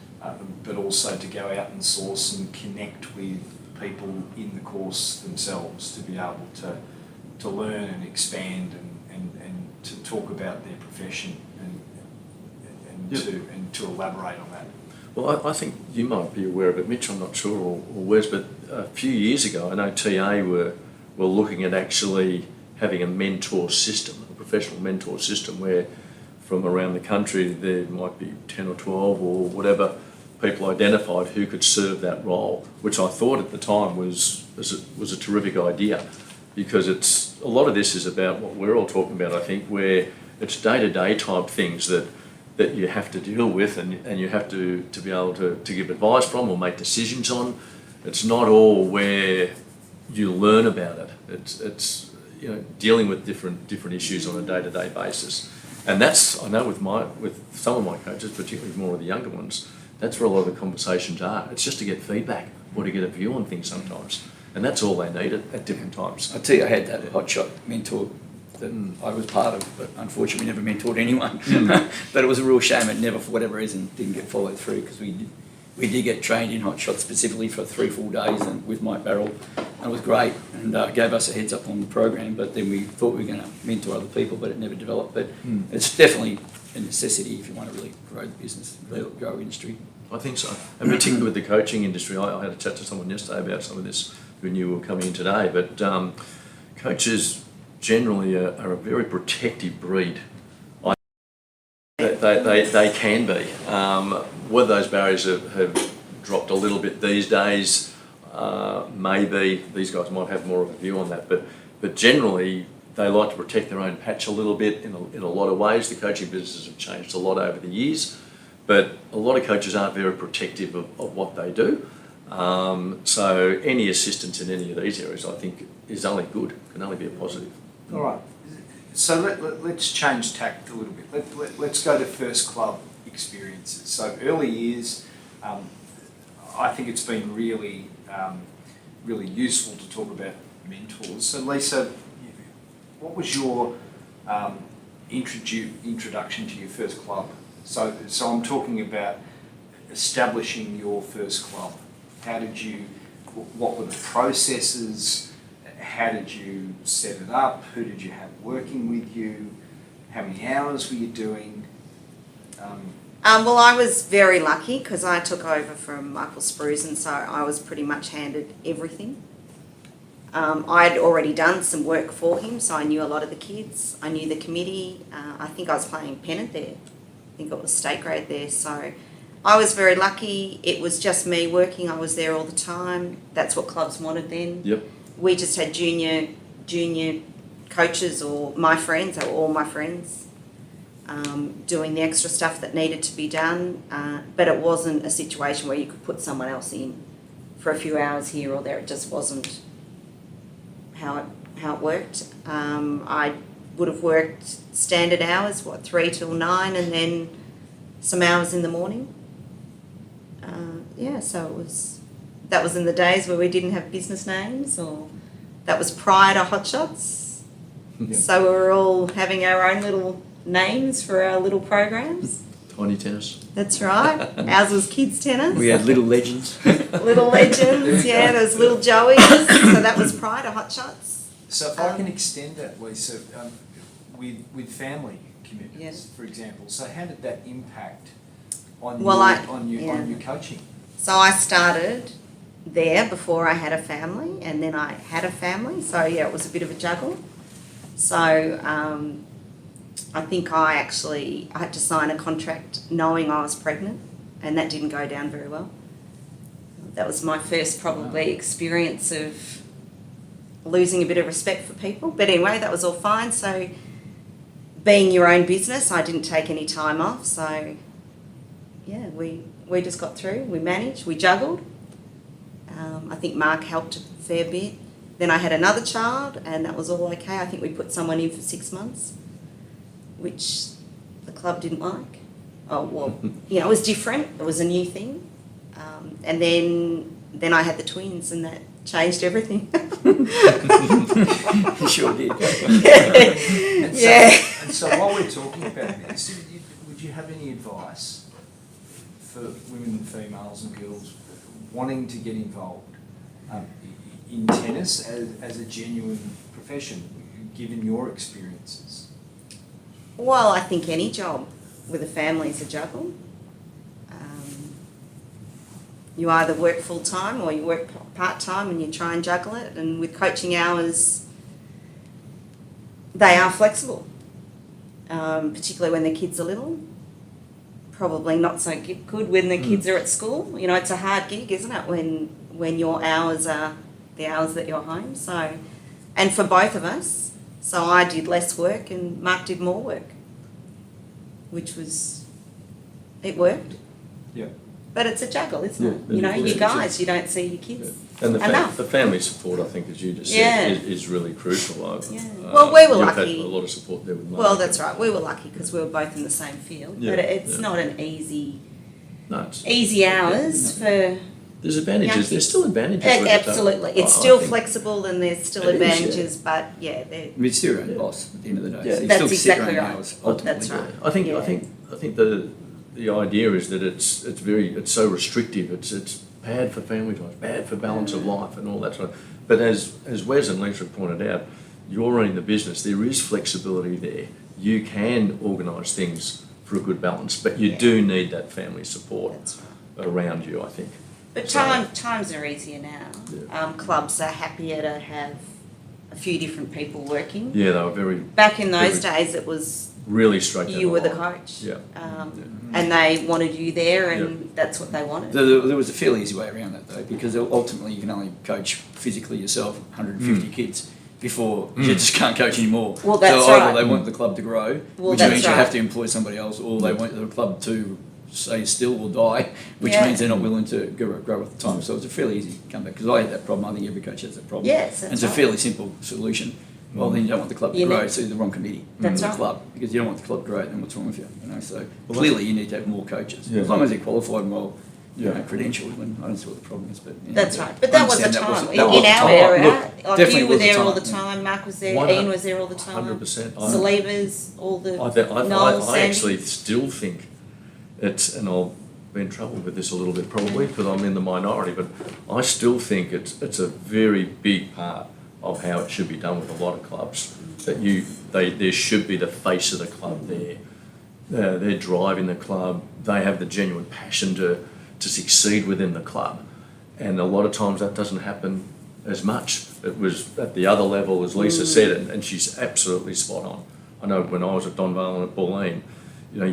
but also to go out and source and connect with people in the course themselves to be able to learn and expand and to talk about their profession and to elaborate on that. Well, I think you might be aware of it, Mitch, I'm not sure, or Wes, but a few years ago I know TA were looking at actually having a mentor system, a professional mentor system, where from around the country there might be 10 or 12 or whatever people identified who could serve that role, which I thought at the time was a terrific idea, because a lot of this is about what we're all talking about, I think, where it's day-to-day type things that you have to deal with and you have to be able to give advice from or make decisions on. It's not all where you learn about it. It's dealing with different issues on a day-to-day basis. And that's, I know with some of my coaches, particularly more of the younger ones, that's where a lot of the conversations are. It's just to get feedback or to get a view on things sometimes. And that's all they need at different times. I tell you, I had that hotshot mentor that I was part of, but unfortunately never mentored anyone. But it was a real shame it never, for whatever reason, didn't get followed through, because we did get trained in hotshot specifically for 3 full days and with Mike Barrell, and it was great, and gave us a heads up on the program. But then we thought we were going to mentor other people, but it never developed. But it's definitely a necessity if you want to really grow the business, grow industry. I think so. And particularly with the coaching industry, I had a chat to someone yesterday about some of this who knew we were coming in today, but coaches generally are a very protective breed. They can be. Whether those barriers have dropped a little bit these days, maybe these guys might have more of a view on that, but generally they like to protect their own patch a little bit in a lot of ways. The coaching businesses have changed a lot over the years, but a lot of coaches aren't very protective of what they do. So any assistance in any of these areas, I think, is only good, can only be a positive. All right. So let's change tact a little bit. Let's go to first club experiences. So early years, I think it's been really useful to talk about mentors. So Lisa, what was your introduction to your first club? So I'm talking about establishing your first club. What were the processes? How did you set it up? Who did you have working with you? How many hours were you doing? Well, I was very lucky because I took over from Michael Spruce, and so I was pretty much handed everything. I'd already done some work for him, so I knew a lot of the kids. I knew the committee. I think I was playing pennant there. I think it was state grade there. So I was very lucky. It was just me working. I was there all the time. That's what clubs wanted then. Yep. We just had junior coaches, or my friends. They were all my friends, doing the extra stuff that needed to be done. But it wasn't a situation where you could put someone else in for a few hours here or there. It just wasn't how it worked. I would have worked standard hours, 3 till 9, and then some hours in the morning. So that was in the days where we didn't have business names, or that was prior to Hotshots. Yeah. So we were all having our own little names for our little programs. Tiny tennis. That's right. Ours was kids tennis. We had Little Legends. Little Legends, yeah, those little Joeys. So that was prior to Hotshots. So if I can extend that, Lisa, with family commitments, Yes. for example. So how did that impact on Well, your coaching? So I started there before I had a family, and then I had a family. So yeah, it was a bit of a juggle. So I think I had to sign a contract knowing I was pregnant, and that didn't go down very well. That was my first probably experience of losing a bit of respect for people. But anyway, that was all fine. So being your own business, I didn't take any time off. So yeah, we just got through. We managed, we juggled. I think Mark helped a fair bit. Then I had another child, and that was all okay. I think we put someone in for 6 months. which the club didn't like. Oh, well, it was different. It was a new thing. And then I had the twins, and that changed everything. You sure did. Yeah. And so while we're talking about this, would you have any advice for women and females and girls wanting to get involved in tennis as a genuine profession, given your experiences? Well, I think any job with a family is a juggle. You either work full-time or you work part-time and you try and juggle it. And with coaching hours, they are flexible, particularly when the kids are little. Probably not so good when the kids are at school. It's a hard gig, isn't it, when your hours are the hours that you're home. So, and for both of us, so I did less work and Mark did more work, it worked. Yeah. But it's a juggle, isn't it? Yeah, You guys, you don't see your kids And enough. the family support, I think, as you just said, Yeah. is really crucial. Yeah. Well, we were you've lucky. Had a lot of support there with Mark. Well, that's right. We were lucky because we were both in the same field. Yeah, But it's yeah. not an easy No, hours for... there's advantages. young There's still advantages. with it, though. Absolutely. It's I still think. flexible and there's still It is, yeah. advantages, but yeah, they're... I mean, it's your own Yeah. boss at the end of the day. Yeah. So you That's still sit your exactly own right. hours, ultimately. That's right. I think Yeah. the idea is that it's so restrictive. It's bad for family time, bad for balance of life and all that sort of. But as Wes and Lisa have pointed out, you're running the business. There is flexibility there. You can organise things for a good balance, but you do need that family support That's right. around you, I think. But So- times are easier now. Yeah. Clubs are happier to have a few different people working. Yeah, they were very Back in those days, it was really straight down you were the line. coach. Yeah. And they wanted you there, and that's what they wanted. There was a fairly easy way around that though, because ultimately you can only coach physically yourself 150 kids before you just can't coach anymore. Well, that's so either right. they want the club to grow, Well, which that's means you right. have to employ somebody else, or they want the club to stay still or die, which Yeah. means they're not willing to grow at the time. So it's a fairly easy comeback, because I had that problem. I think every coach has that problem. Yes, and that's it's a right. fairly simple solution. Well, then you don't want the club to You grow, need- so you're the wrong committee. That's in the right. club, because you don't want the club to grow, then what's wrong with you? So Well, clearly you need to have more coaches. Yeah. As long as they're qualified and well Yeah. credentialed, then I don't see what the problem is. But That's right. But that was the understand time. that was In the our time. era, Look, like definitely you were was the there all the time. time, Mark was there, 100 Ian was there all the time. 100%. Salivas, all the I Noel, Sandy. actually still think it's, and I'll be in trouble with this a little bit probably because I'm in the minority, but I still think it's a very big part of how it should be done with a lot of clubs. That there should be the face of the club there. They're driving the club. They have the genuine passion to succeed within the club, and a lot of times that doesn't happen as much. It was at the other level, as Lisa said, and she's absolutely spot on. I know when I was at Donvale and at Pauline,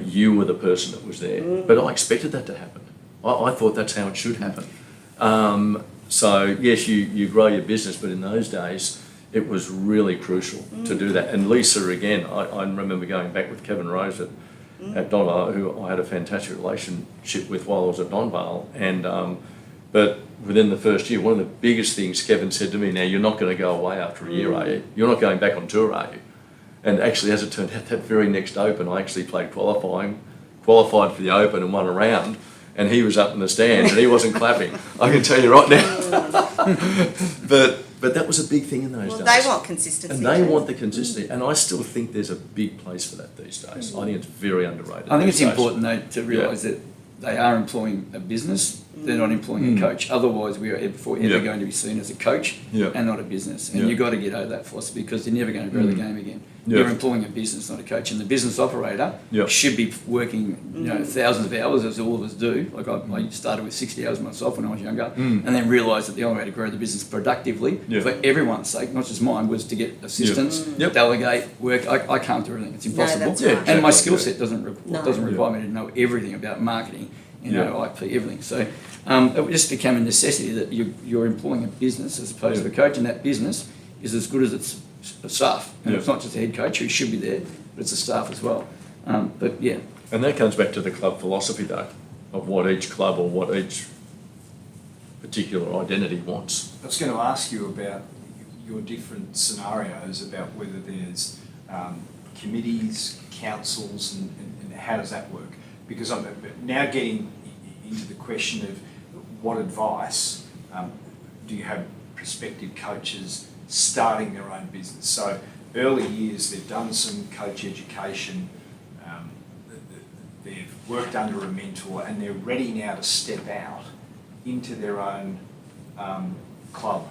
you were the person that was there, but I expected that to happen. I thought that's how it should happen. So yes, you grow your business, but in those days, it was really crucial to do that. And Lisa, again, I remember going back with Kevin Rose at Donvale, who I had a fantastic relationship with while I was at Donvale. And but within the first year, one of the biggest things Kevin said to me, now you're not going to go away after a year, are you? You're not going back on tour, are you? And actually, as it turned out, that very next Open, I actually played qualified for the Open and won a round. And he was up in the stands and he wasn't clapping. I can tell you right now. But that was a big thing in those Well, days. they want consistency. And they too. want the consistency. And I still think there's a big place for that these days. I think it's very underrated. I think it's these days. important though to realise that they are employing a business. They're not employing a coach. Otherwise, we are ever going to be seen as a coach Yeah. and not a business. And Yeah. you've got to get over that philosophy because you're never going to grow the game again. Yeah. You're employing a business, not a coach. And the business operator Yeah. should be working, thousands of hours as all of us do. Like I started with 60 hours myself when I was younger, and then realised that the only way to grow the business productively Yeah. for everyone's sake, not just mine, was to get assistance, Yep. delegate, work. I can't do everything. It's impossible. that's Yeah, right. And my exactly. skill set doesn't No. require me to know everything about marketing, Yeah. IP, everything. So it just became a necessity that you're employing a business as opposed to a coach, and that business is as good as its staff. And Yeah. it's not just the head coach who should be there, but it's the staff as well. But yeah, And that comes back to the club philosophy, though, of what each club or what each particular identity wants. I was going to ask you about your different scenarios about whether there's committees, councils, and how does that work? Because I'm now getting into the question of what advice do you have prospective coaches starting their own business? So early years, they've done some coach education, they've worked under a mentor, and they're ready now to step out into their own club.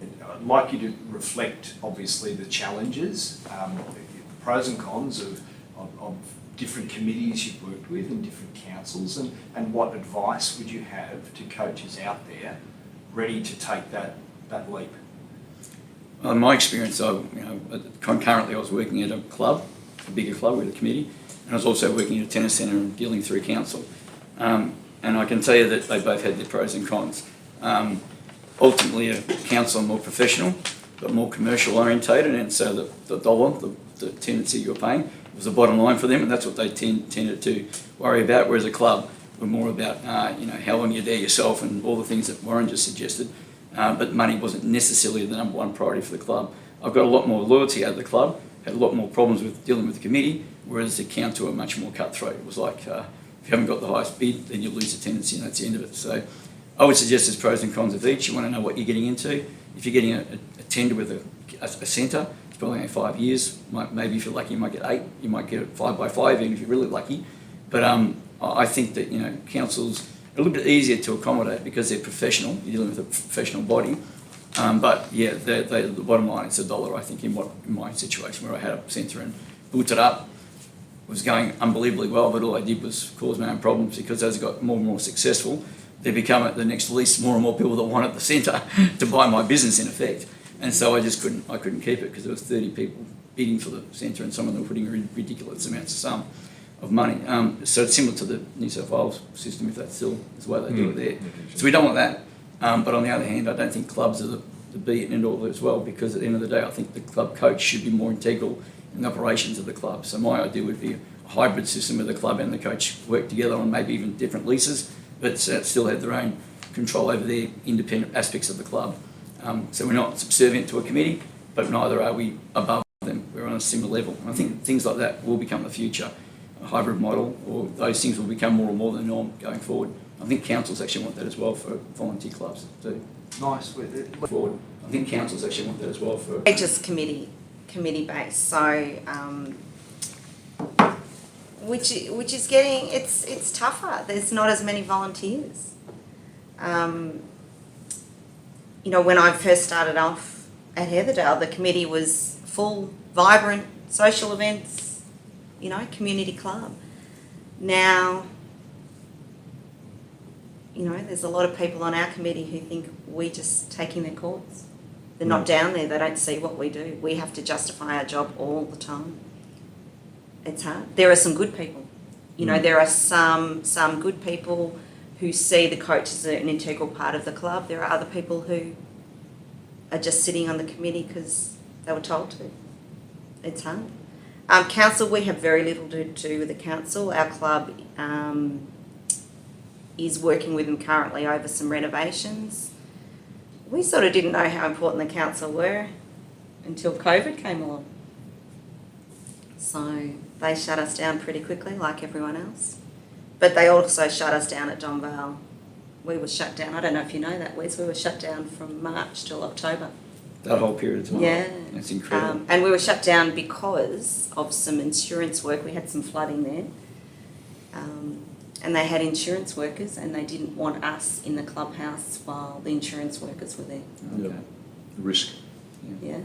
I'd like you to reflect, obviously, the challenges, the pros and cons of different committees you've worked with and different councils, and what advice would you have to coaches out there ready to take that leap? Well, in my experience, concurrently I was working at a club, a bigger club with a committee, and I was also working at a tennis centre and dealing through council. And I can tell you that they both had their pros and cons. Ultimately, a council more professional, but more commercial orientated, and so the dollar, the tendency you're paying, was the bottom line for them, and that's what they tended to worry about. Whereas a club were more about how long you're there yourself and all the things that Warren just suggested. But money wasn't necessarily the number one priority for the club. I've got a lot more loyalty out of the club, had a lot more problems with dealing with the committee, whereas the council were much more cutthroat. It was like, if you haven't got the highest bid, then you lose tenancy, and that's the end of it. So I would suggest there's pros and cons of each. You want to know what you're getting into. If you're getting a tender with a centre, it's probably only 5 years. Maybe if you're lucky, you might get 8. You might get it 5 by 5, even if you're really lucky. But I think that councils are a little bit easier to accommodate because they're professional. You're dealing with a professional body. But yeah, the bottom line is $1. I think in my situation where I had a centre and built it up, was going unbelievably well. But all I did was cause my own problems because as I got more and more successful, they become at the next lease more and more people that wanted the centre to buy my business in effect. And so I just couldn't keep it because there was 30 people bidding for the centre and some of them were putting ridiculous amounts of money. So it's similar to the New South Wales system, if that's still the way they do it there. So we don't want that. But on the other hand, I don't think clubs are the be and end all as well, because at the end of the day, I think the club coach should be more integral in the operations of the club. So my idea would be a hybrid system where the club and the coach work together on maybe even different leases, but still have their own control over their independent aspects of the club. So we're not subservient to a committee, but neither are we above them. We're on a similar level. And I think things like that will become the future. A hybrid model, or those things will become more and more the norm going forward. I think councils actually want that as well for volunteer clubs too. Nice. Forward. I think councils actually want that as well for... Just committee based, so which is getting, it's tougher. There's not as many volunteers. When I first started off at Heatherdale, the committee was full, vibrant, social events, community club. Now, there's a lot of people on our committee who think we're just taking their calls. They're not down there, they don't see what we do. We have to justify our job all the time. It's hard. There are some good people. There are some good people who see the coach as an integral part of the club. There are other people who are just sitting on the committee because they were told to. It's hard. Council, we have very little to do with the council. Our club is working with them currently over some renovations. We sort of didn't know how important the council were until COVID came along. So they shut us down pretty quickly, like everyone else. But they also shut us down at Don Vale. We were shut down. I don't know if you know that, Wes. We were shut down from March till October. That whole period of time? Yeah. That's incredible. And we were shut down because of some insurance work. We had some flooding there. And they had insurance workers and they didn't want us in the clubhouse while the insurance workers were there. Okay. Yep. The risk. Yeah.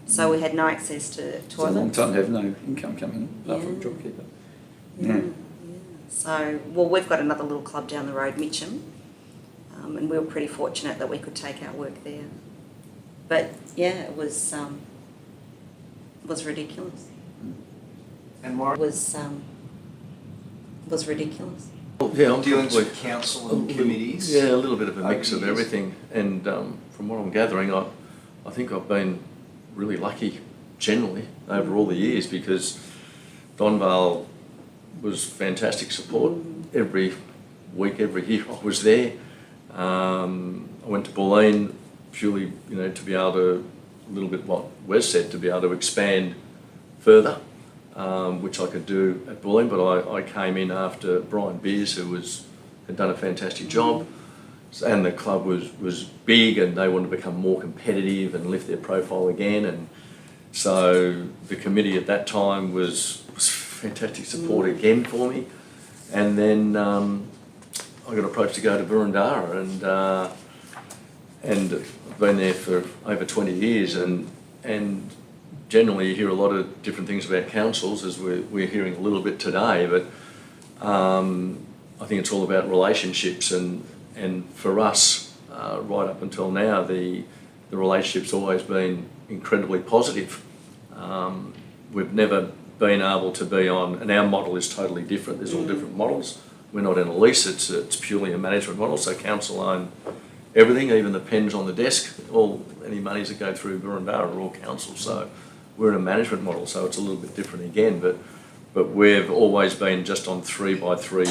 So we had no access to toilets. It's a long time to have no income coming in, apart from JobKeeper. Yeah. So, we've got another little club down the road, Mitcham, and we were pretty fortunate that we could take our work there. But yeah, it was ridiculous. And Warren? Was ridiculous. Well, yeah, I'm Dealings probably with council and committees? Yeah, a little bit of a mix of Over the years. everything. And from what I'm gathering, I think I've been really lucky generally over all the years, because Don Vale was fantastic support every week, every year I was there. I went to Bulleen purely, to be able to, a little bit what Wes said, to be able to expand further, which I could do at Bulling, but I came in after Brian Beers, who had done a fantastic job, and the club was big and they wanted to become more competitive and lift their profile again, and so the committee at that time was fantastic support again for me. And then I got approached to go to Boroondara, and I've been there for over 20 years, and generally you hear a lot of different things about councils, as we're hearing a little bit today, but I think it's all about relationships, and for us, right up until now, the relationship's always been incredibly positive. We've never been able to be on, and our model is totally different. There's all different models. We're not in a lease, it's purely a management model, so council own everything, even the pens on the desk, any monies that go through Boroondara are all council, so we're in a management model, so it's a little bit different again, but we've always been just on 3 by 3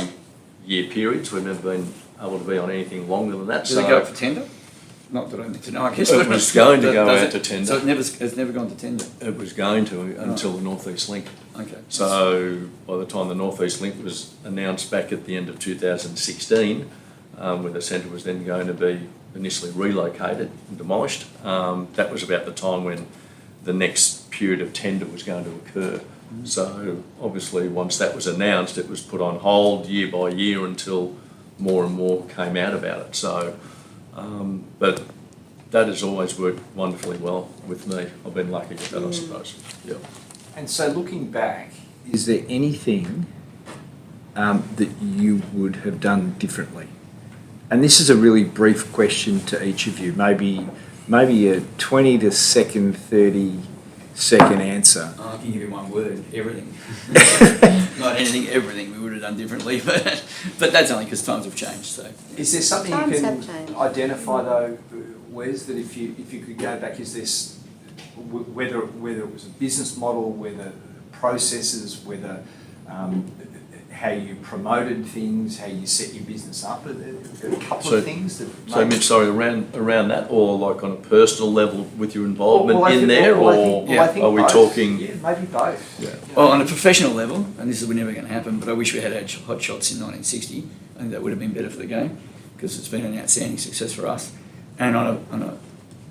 year periods. We've never been able to be on anything longer than that. Did it go for tender? Not that I need to know, I guess. It was going to go out to tender. So it's never gone to tender? It was going to until the North East Link. Okay. So by the time the North East Link was announced back at the end of 2016, where the centre was then going to be initially relocated and demolished, that was about the time when the next period of tender was going to occur. So obviously once that was announced, it was put on hold year by year until more and more came out about it. So, but that has always worked wonderfully well with me. I've been lucky with that, I suppose. Yeah. And so looking back, is there anything that you would have done differently? And this is a really brief question to each of you, maybe a 20 to 30 second answer. I can give you one word: everything. Not anything, everything we would have done differently, but that's only because times have changed. So, is there something Times you have can changed. identify though, Wes, that if you could go back, is this whether it was a business model, whether processes, whether how you promoted things, how you set your business up? A couple of things that. So, Mitch, sorry, around that, or like on a personal level with your involvement I in think- there, I think are we both. talking? Yeah, maybe both. Yeah. well, on a professional level, and this is never going to happen, but I wish we had hot shots in 1960. I think that would have been better for the game because it's been an outstanding success for us. And on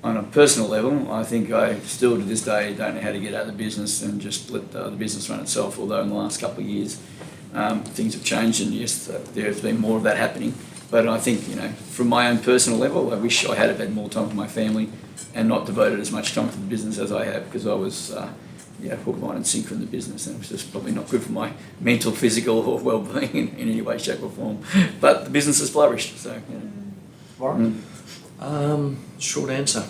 a personal level, I think I still to this day don't know how to get out of the business and just let the business run itself. Although in the last couple of years, things have changed, and yes, there's been more of that happening. But I think, from my own personal level, I wish I had had more time with my family and not devoted as much time to the business as I have, because I was, hook, line and sinker in the business, and it was just probably not good for my mental, physical or well-being in any way, shape or form. But the business has flourished, so, Warren? Short answer.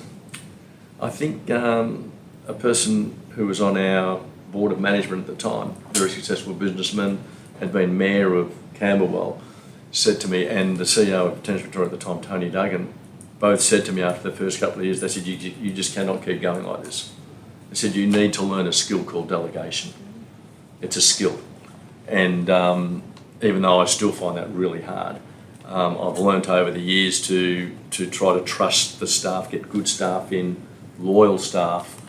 I think a person who was on our board of management at the time, very successful businessman, had been mayor of Camberwell, said to me, and the CEO of Tennis Victoria at the time, Tony Duggan, both said to me after the first couple of years, they said, you just cannot keep going like this. They said, you need to learn a skill called delegation. It's a skill. And even though I still find that really hard, I've learnt over the years to try to trust the staff, get good staff in, loyal staff,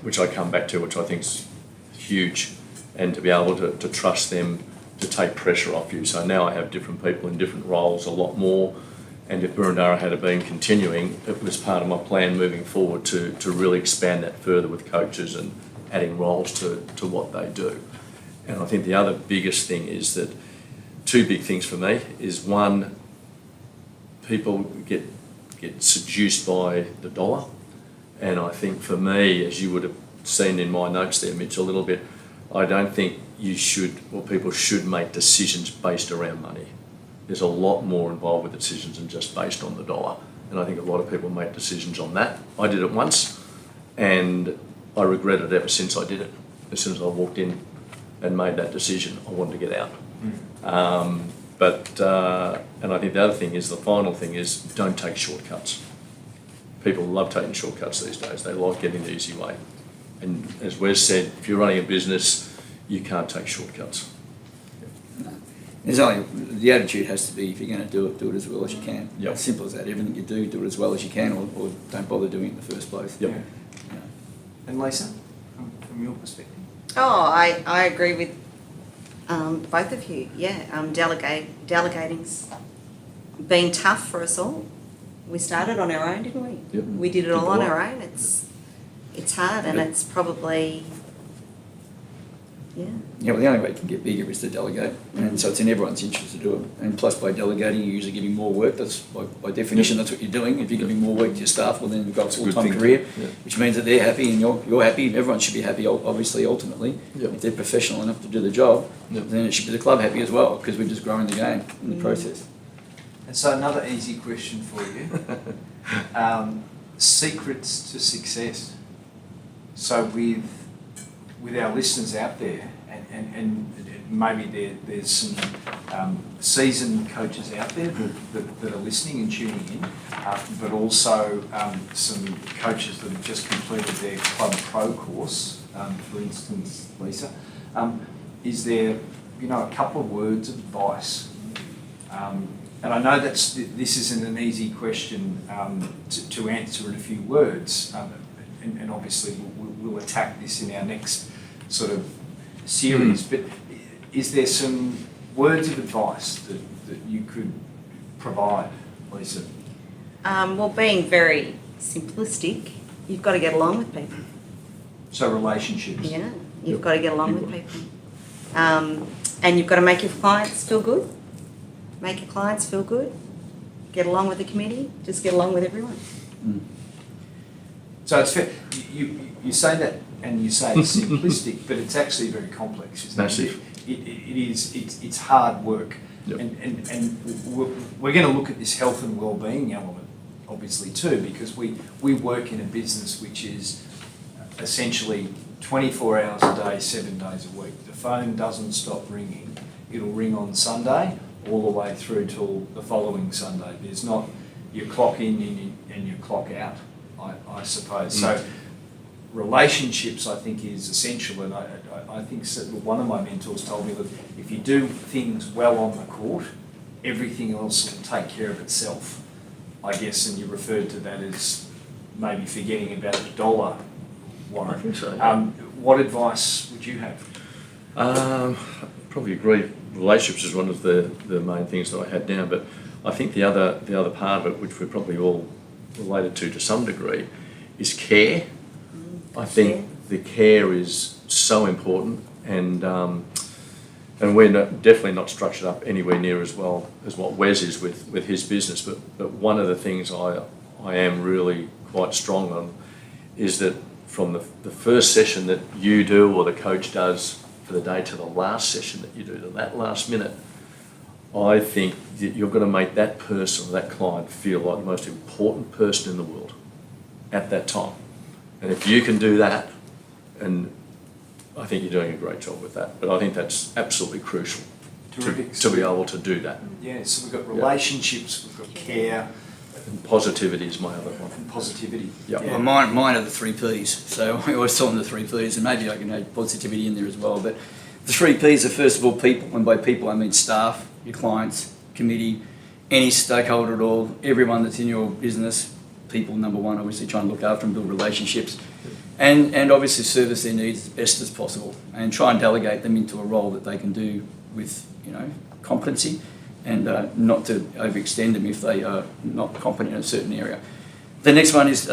which I come back to, which I think is huge, and to be able to trust them to take pressure off you. So now I have different people in different roles, a lot more, and if Boroondara had been continuing, it was part of my plan moving forward to really expand that further with coaches and adding roles to what they do. And I think the other biggest thing is that, two big things for me is, one, people get seduced by the dollar, and I think for me, as you would have seen in my notes there, Mitch, a little bit, I don't think people should make decisions based around money. There's a lot more involved with decisions than just based on the dollar, and I think a lot of people make decisions on that. I did it once, and I regret it ever since I did it. As soon as I walked in and made that decision, I wanted to get out. And I think the other thing is, the final thing is, don't take shortcuts. People love taking shortcuts these days. They like getting the easy way. And as Wes said, if you're running a business, you can't take shortcuts. There's only, the attitude has to be, if you're going to do it as well as you can. Yep. As simple as that. Everything you do it as well as you can, or don't bother doing it in the first place. Yep. Yeah. And Lisa, from from your perspective? Oh, I agree with both of you. Yeah, delegating's been tough for us all. We started on our own, didn't we? Yep. We did it Did all a on lot. our own. It's hard, and Yep. it's probably Yeah, well, the only way it can get bigger is to delegate, and so it's in everyone's interest to do it. And plus, by delegating, you're usually giving more work. That's by definition, that's what you're doing. If you're giving more work to your staff, well, then you've got a It's a good full-time thing. career, Yeah. which means that they're happy and you're happy. Everyone should be happy, obviously, ultimately. Yep. If they're professional enough to do the job, Yep. then it should be the club happy as well, because we're just growing the game in the process. And so another easy question for you. Secrets to success. So with our listeners out there, and maybe there's some seasoned coaches out there that are listening and tuning in, but also some coaches that have just completed their Club Pro course, for instance, Lisa. Is there, a couple of words of advice? And I know this isn't an easy question to answer in a few words, and obviously we'll attack this in our next sort of series, but is there some words of advice that you could provide, Lisa? well, being very simplistic, you've got to get along with people. So relationships. Yeah, you've got to get along with people, and you've got to make your clients feel good. Make your clients feel good. Get along with the committee. Just get along with everyone. So it's fair. You say that and you say it's simplistic, but it's actually very complex, isn't Massive. it? It's hard work. Yep. And we're going to look at this health and well-being element, obviously, too, because we work in a business which is essentially 24 hours a day, 7 days a week. The phone doesn't stop ringing. It'll ring on Sunday all the way through till the following Sunday. There's not your clock in and your clock out, I suppose. So relationships, I think, is essential, and I think one of my mentors told me that if you do things well on the court, everything else will take care of itself, I guess, and you referred to that as maybe forgetting about the dollar, Warren. I think so, yeah. What advice would you have? Probably agree. Relationships is one of the main things that I had down, but I think the other part of it, which we're probably all related to some degree, is care. I think the care is so important, and we're definitely not structured up anywhere near as well as what Wes is with his business. But one of the things I am really quite strong on is that from the first session that you do or the coach does for the day to the last session that you do, to that last minute, I think that you've got to make that person or that client feel like the most important person in the world at that time. And if you can do that, and I think you're doing a great job with that, but I think that's absolutely crucial to be able to do that. Yeah, so we've got relationships, we've got care, And positivity is my other one. and positivity. Yeah. Well, mine are the 3 Ps. So I always tell them the 3 Ps, and maybe I can add positivity in there as well. But the 3 Ps are, first of all, people, and by people I mean staff, your clients, committee, any stakeholder at all, everyone that's in your business. People, number one, obviously try and look after and build relationships, and obviously service their needs as best as possible, and try and delegate them into a role that they can do with competency, and not to overextend them if they are not competent in a certain area. The next one is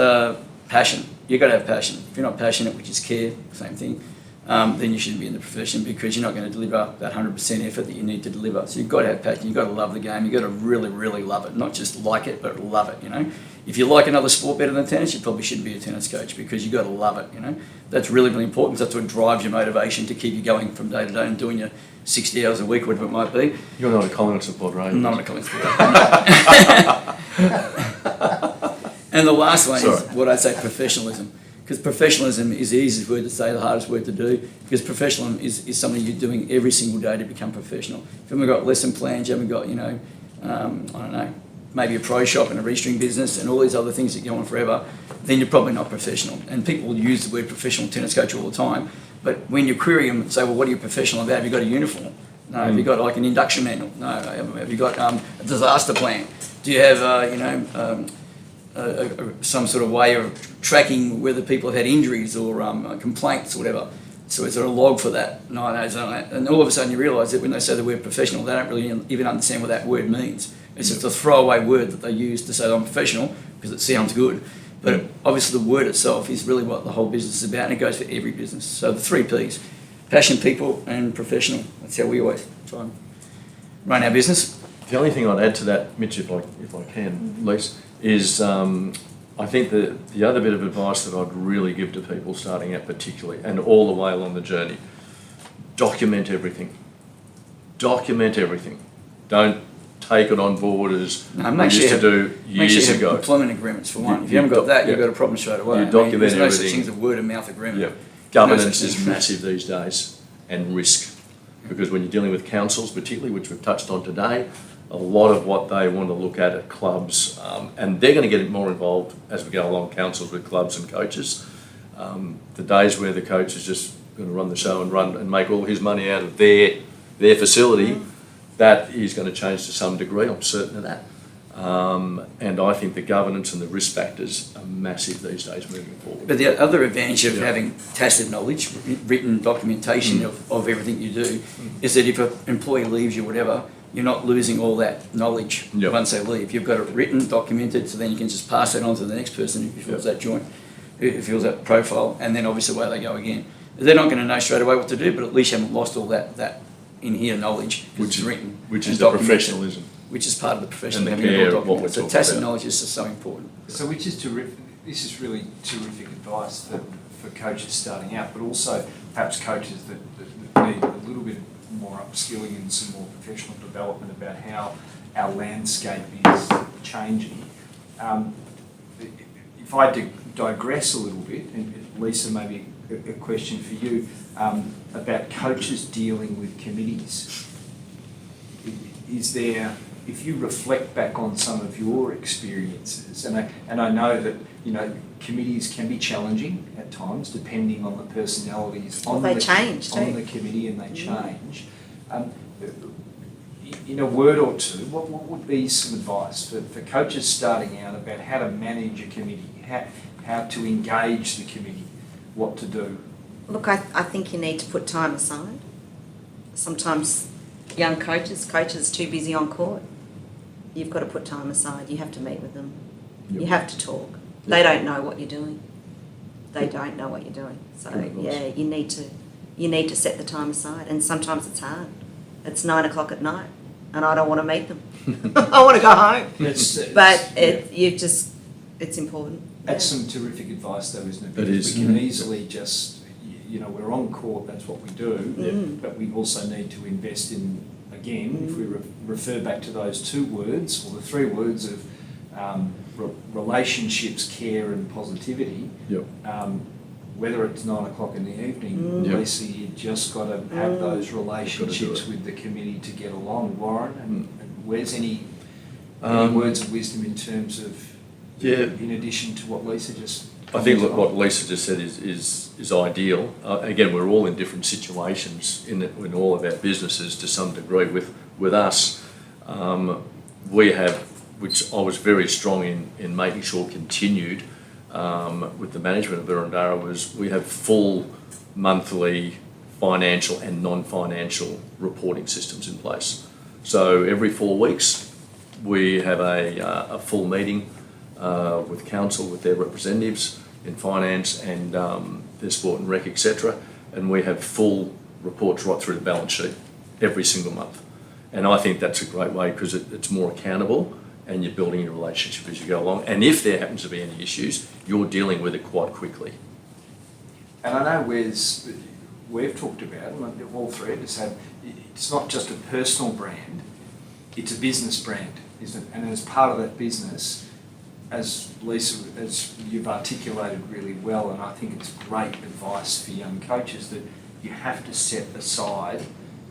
passion. You've got to have passion. If you're not passionate, which is care, same thing, then you shouldn't be in the profession, because you're not going to deliver that 100% effort that you need to deliver. So you've got to have passion. You've got to love the game. You've got to really, really love it. Not just like it, but love it, If you like another sport better than tennis, you probably shouldn't be a tennis coach, because you've got to love it, That's really, really important, because that's what drives your motivation to keep you going from day to day and doing your 60 hours a week, whatever it might be. You're not a Collins supporter, are you? Not a Collins supporter. And the last one is what I say, professionalism. Because professionalism is the easiest word to say, the hardest word to do, because professionalism is something you're doing every single day to become professional. If you haven't got lesson plans, you haven't got, I don't know, maybe a pro shop and a restring business and all these other things that go on forever, then you're probably not professional. And people use the word professional tennis coach all the time, but when you query them and say, well, what are you professional about? Have you got a uniform? No. Have you got like an induction manual? No. Have you got a disaster plan? Do you have, some sort of way of tracking whether people have had injuries or complaints or whatever. So is there a log for that? No, and all of a sudden you realise that when they say the word professional, they don't really even understand what that word means. It's just a throwaway word that they use to say I'm professional because it sounds good. But obviously the word itself is really what the whole business is about, and it goes for every business. So the 3 Ps, passion, people and professional. That's how we always try and run our business. The only thing I'd add to that, Mitch, if I can, Lise, is I think the other bit of advice that I'd really give to people starting out particularly, and all the way along the journey, document everything. Document everything. Don't take it on board as we used to do years ago. Employment agreements for one. If you haven't got that, you've got a problem straight away. You document there's no everything. such thing as a word of mouth agreement. Yeah. Governance is massive these days, and risk. Because when you're dealing with councils particularly, which we've touched on today, a lot of what they want to look at clubs, and they're going to get more involved as we go along, councils with clubs and coaches. The days where the coach is just going to run the show and make all his money out of their facility, that is going to change to some degree, I'm certain of that. And I think the governance and the risk factors are massive these days moving forward. But the other advantage of having tacit knowledge, written documentation of everything you do, is that if an employee leaves you, whatever, you're not losing all that knowledge once they leave. You've got it written, documented, so then you can just pass it on to the next person who fills that joint, who fills that profile, and then obviously away they go again. They're not going to know straight away what to do, but at least you haven't lost all that in here knowledge, Which is written, which is the professionalism. which is part of the profession. And the having it all care of what documented. we're So talking tacit about. knowledge is just so important. So which is terrific. This is really terrific advice for coaches starting out, but also perhaps coaches that need a little bit more upskilling and some more professional development about how our landscape is changing. If I digress a little bit, and Lisa, maybe a question for you about coaches dealing with committees. Is there, if you reflect back on some of your experiences, and I know that committees can be challenging at times depending on the personalities on the committee, and they change. In a word or two, what would be some advice for coaches starting out about how to manage a committee, how to engage the committee, what to do? Look, I think you need to put time aside. Sometimes young coaches too busy on court. You've got to put time aside. You have to meet with them. Yep. You have to talk. Yep. They don't know what you're doing. They don't know what you're doing. So yeah, you need to set the time aside. And sometimes it's hard. It's 9 o'clock at night, and I don't want to meet them. I want to go home. It's important. That's some terrific advice, though, isn't it? It is. We can easily just, we're on court, that's what we do, but we also need to invest in, again, if we refer back to those 2 words, or the 3 words of relationships, care and positivity, whether it's 9 o'clock in the evening, Lisa, you just got to have those relationships with the committee to get along. Warren, and where's any words of wisdom in terms of, in addition to what Lisa just... I think what Lisa just said is ideal. Again, we're all in different situations in all of our businesses to some degree. With us, we have, which I was very strong in making sure continued with the management of Burundara, was we have full monthly financial and non-financial reporting systems in place. So every 4 weeks we have a full meeting with council, with their representatives in finance and their sport and rec, etc. And we have full reports right through the balance sheet every single month. And I think that's a great way because it's more accountable and you're building a relationship as you go along. And if there happens to be any issues, you're dealing with it quite quickly. And I know we've talked about, and all 3 of us have, it's not just a personal brand, it's a business brand, isn't it? And as part of that business, as Lisa, as you've articulated really well, and I think it's great advice for young coaches, that you have to set aside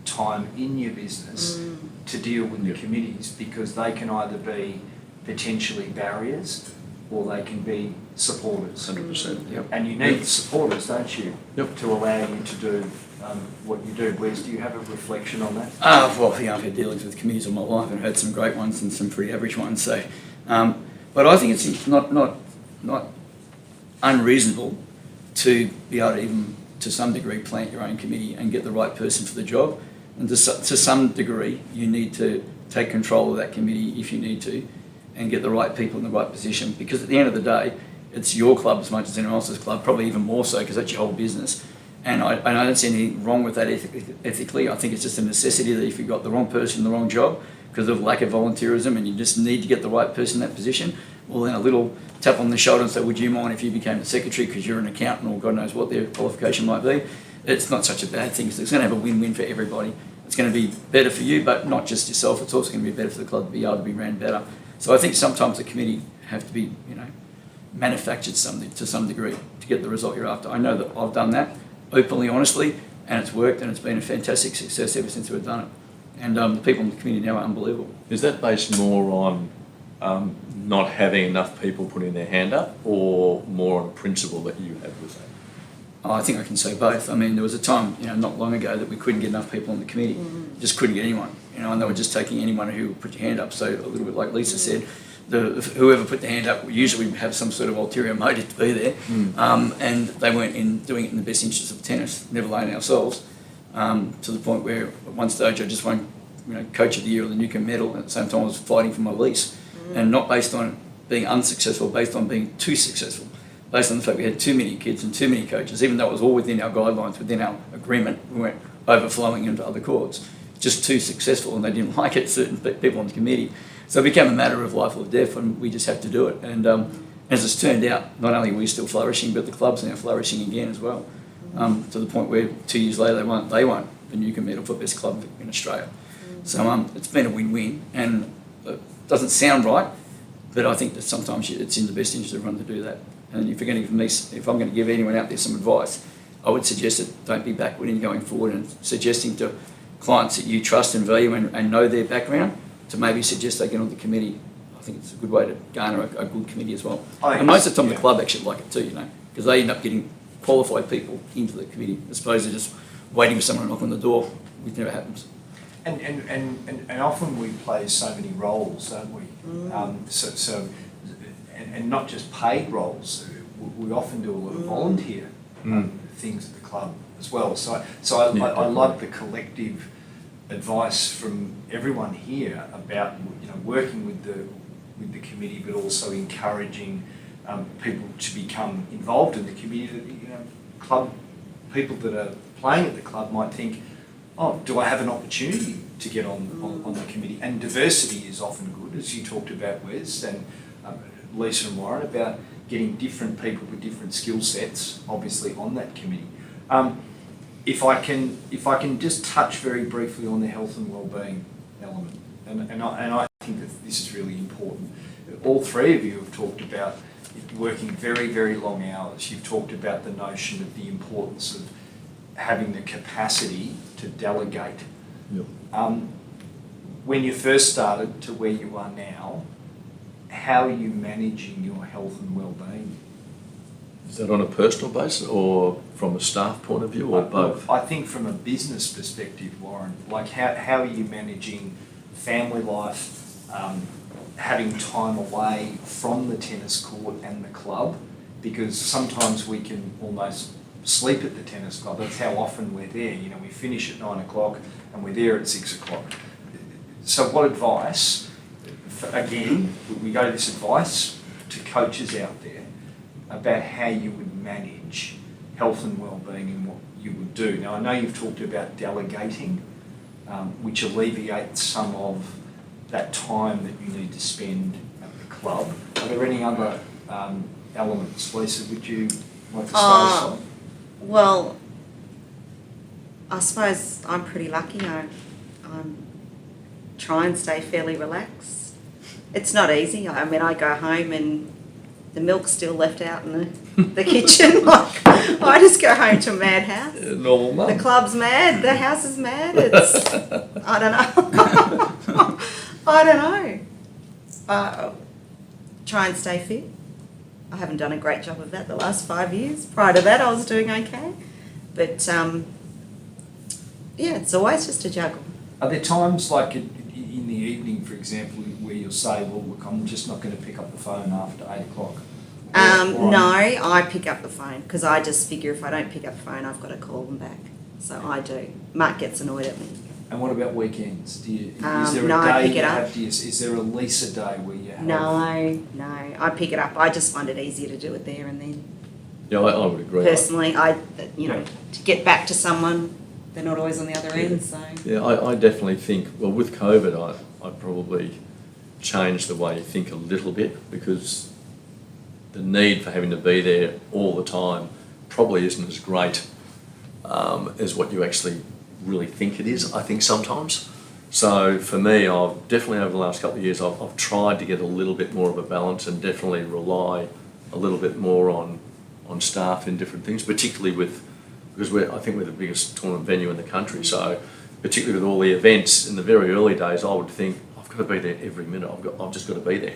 time in your business to deal with the committees, because they can either be potentially barriers or they can be supporters. 100%. Yep. And you need supporters, don't you, to allow you to do what you do. Wes, do you have a reflection on that? Well, I've had dealings with committees all my life and heard some great ones and some pretty average ones. So But I think it's not unreasonable to be able to even, to some degree, plant your own committee and get the right person for the job. And to some degree, you need to take control of that committee if you need to, and get the right people in the right position. Because at the end of the day, it's your club as much as anyone else's club, probably even more so, because that's your whole business. And I don't see anything wrong with that ethically. I think it's just a necessity that if you've got the wrong person in the wrong job because of lack of volunteerism and you just need to get the right person in that position, well, then a little tap on the shoulder and say, would you mind if you became a secretary because you're an accountant or God knows what their qualification might be? It's not such a bad thing. It's going to have a win-win for everybody. It's going to be better for you, but not just yourself. It's also going to be better for the club to be able to be ran better. So I think sometimes the committee have to be, manufactured to some degree to get the result you're after. I know that I've done that openly, honestly, and it's worked, and it's been a fantastic success ever since we've done it. And the people in the committee now are unbelievable. Is that based more on not having enough people putting their hand up, or more on a principle that you have with that? I think I can say both. I mean, there was a time, not long ago that we couldn't get enough people on the committee. Just couldn't get anyone. And they were just taking anyone who would put your hand up. So a little bit like Lisa said, whoever put their hand up usually have some sort of ulterior motive to be there. And they weren't doing it in the best interest of tennis, never alone ourselves, to the point where at one stage I just won Coach of the Year of the Newcombe medal, and at the same time I was fighting for my lease. And not based on being unsuccessful, based on being too successful. Based on the fact we had too many kids and too many coaches, even though it was all within our guidelines, within our agreement, we weren't overflowing into other courts. Just too successful, and they didn't like it, certain people on the committee. So it became a matter of life or death, and we just had to do it. And as it's turned out, not only are we still flourishing, but the club's now flourishing again as well, to the point where 2 years later they won the Newcombe medal for best club in Australia. So it's been a win-win, and it doesn't sound right, but I think that sometimes it's in the best interest of everyone to do that. And if I'm going to give anyone out there some advice, I would suggest that don't be backward in going forward and suggesting to clients that you trust and value and know their background to maybe suggest they get on the committee. I think it's a good way to garner a good committee as well. And most of the time the club actually like it too, because they end up getting qualified people into the committee as opposed to just waiting for someone to knock on the door, which never happens. And often we play so many roles, don't we? And not just paid roles. We often do a lot of volunteer things at the club as well. So I like the collective advice from everyone here about working with the committee, but also encouraging people to become involved in the committee. Club people that are playing at the club might think, oh, do I have an opportunity to get on the committee? And diversity is often good, as you talked about, Wes, and Lisa and Warren, about getting different people with different skill sets, obviously, on that committee. If I can just touch very briefly on the health and wellbeing element, and I think that this is really important. All three of you have talked about working very, very long hours. You've talked about the notion of the importance of having the capacity to delegate. Yep. When you first started to where you are now, how are you managing your health and wellbeing? Is that on a personal basis or from a staff point of view, or both? I think from a business perspective, Warren, like how are you managing family life, having time away from the tennis court and the club? Because sometimes we can almost sleep at the tennis club. That's how often we're there. We finish at 9 o'clock and we're there at 6 o'clock. So what advice, again, we go to this advice to coaches out there about how you would manage health and wellbeing and what you would do. Now, I know you've talked about delegating, which alleviates some of that time that you need to spend at the club. Are there any other elements? Lisa, would you like to start us on? Well, I suppose I'm pretty lucky. I try and stay fairly relaxed. It's not easy. I mean, I go home and the milk's still left out in the kitchen. Like, I just go home to a madhouse. Normal mum. The club's mad. The house is mad. It's, I don't know. I don't know. Try and stay fit. I haven't done a great job of that the last 5 years. Prior to that, I was doing okay. But, yeah, it's always just a juggle. Are there times, like in the evening, for example, where you'll say, well, look, I'm just not going to pick up the phone after 8 o'clock? No, I pick up the phone because I just figure if I don't pick up the phone, I've got to call them back. So I do. Mark gets annoyed at me. And what about weekends? Do you, is there no, a day I pick it you up. have? Is there a Lisa day where you have? No, I pick it up. I just find it easier to do it there and then. Yeah, I would agree. Personally, to get back to someone, they're not always on the other end, so. Yeah, I definitely think, well, with COVID, I probably changed the way you think a little bit, because the need for having to be there all the time probably isn't as great as what you actually really think it is, I think, sometimes. So for me, I've definitely over the last couple of years, I've tried to get a little bit more of a balance and definitely rely a little bit more on staff in different things, particularly because I think we're the biggest tournament venue in the country. So particularly with all the events in the very early days, I would think I've got to be there every minute. I've just got to be there.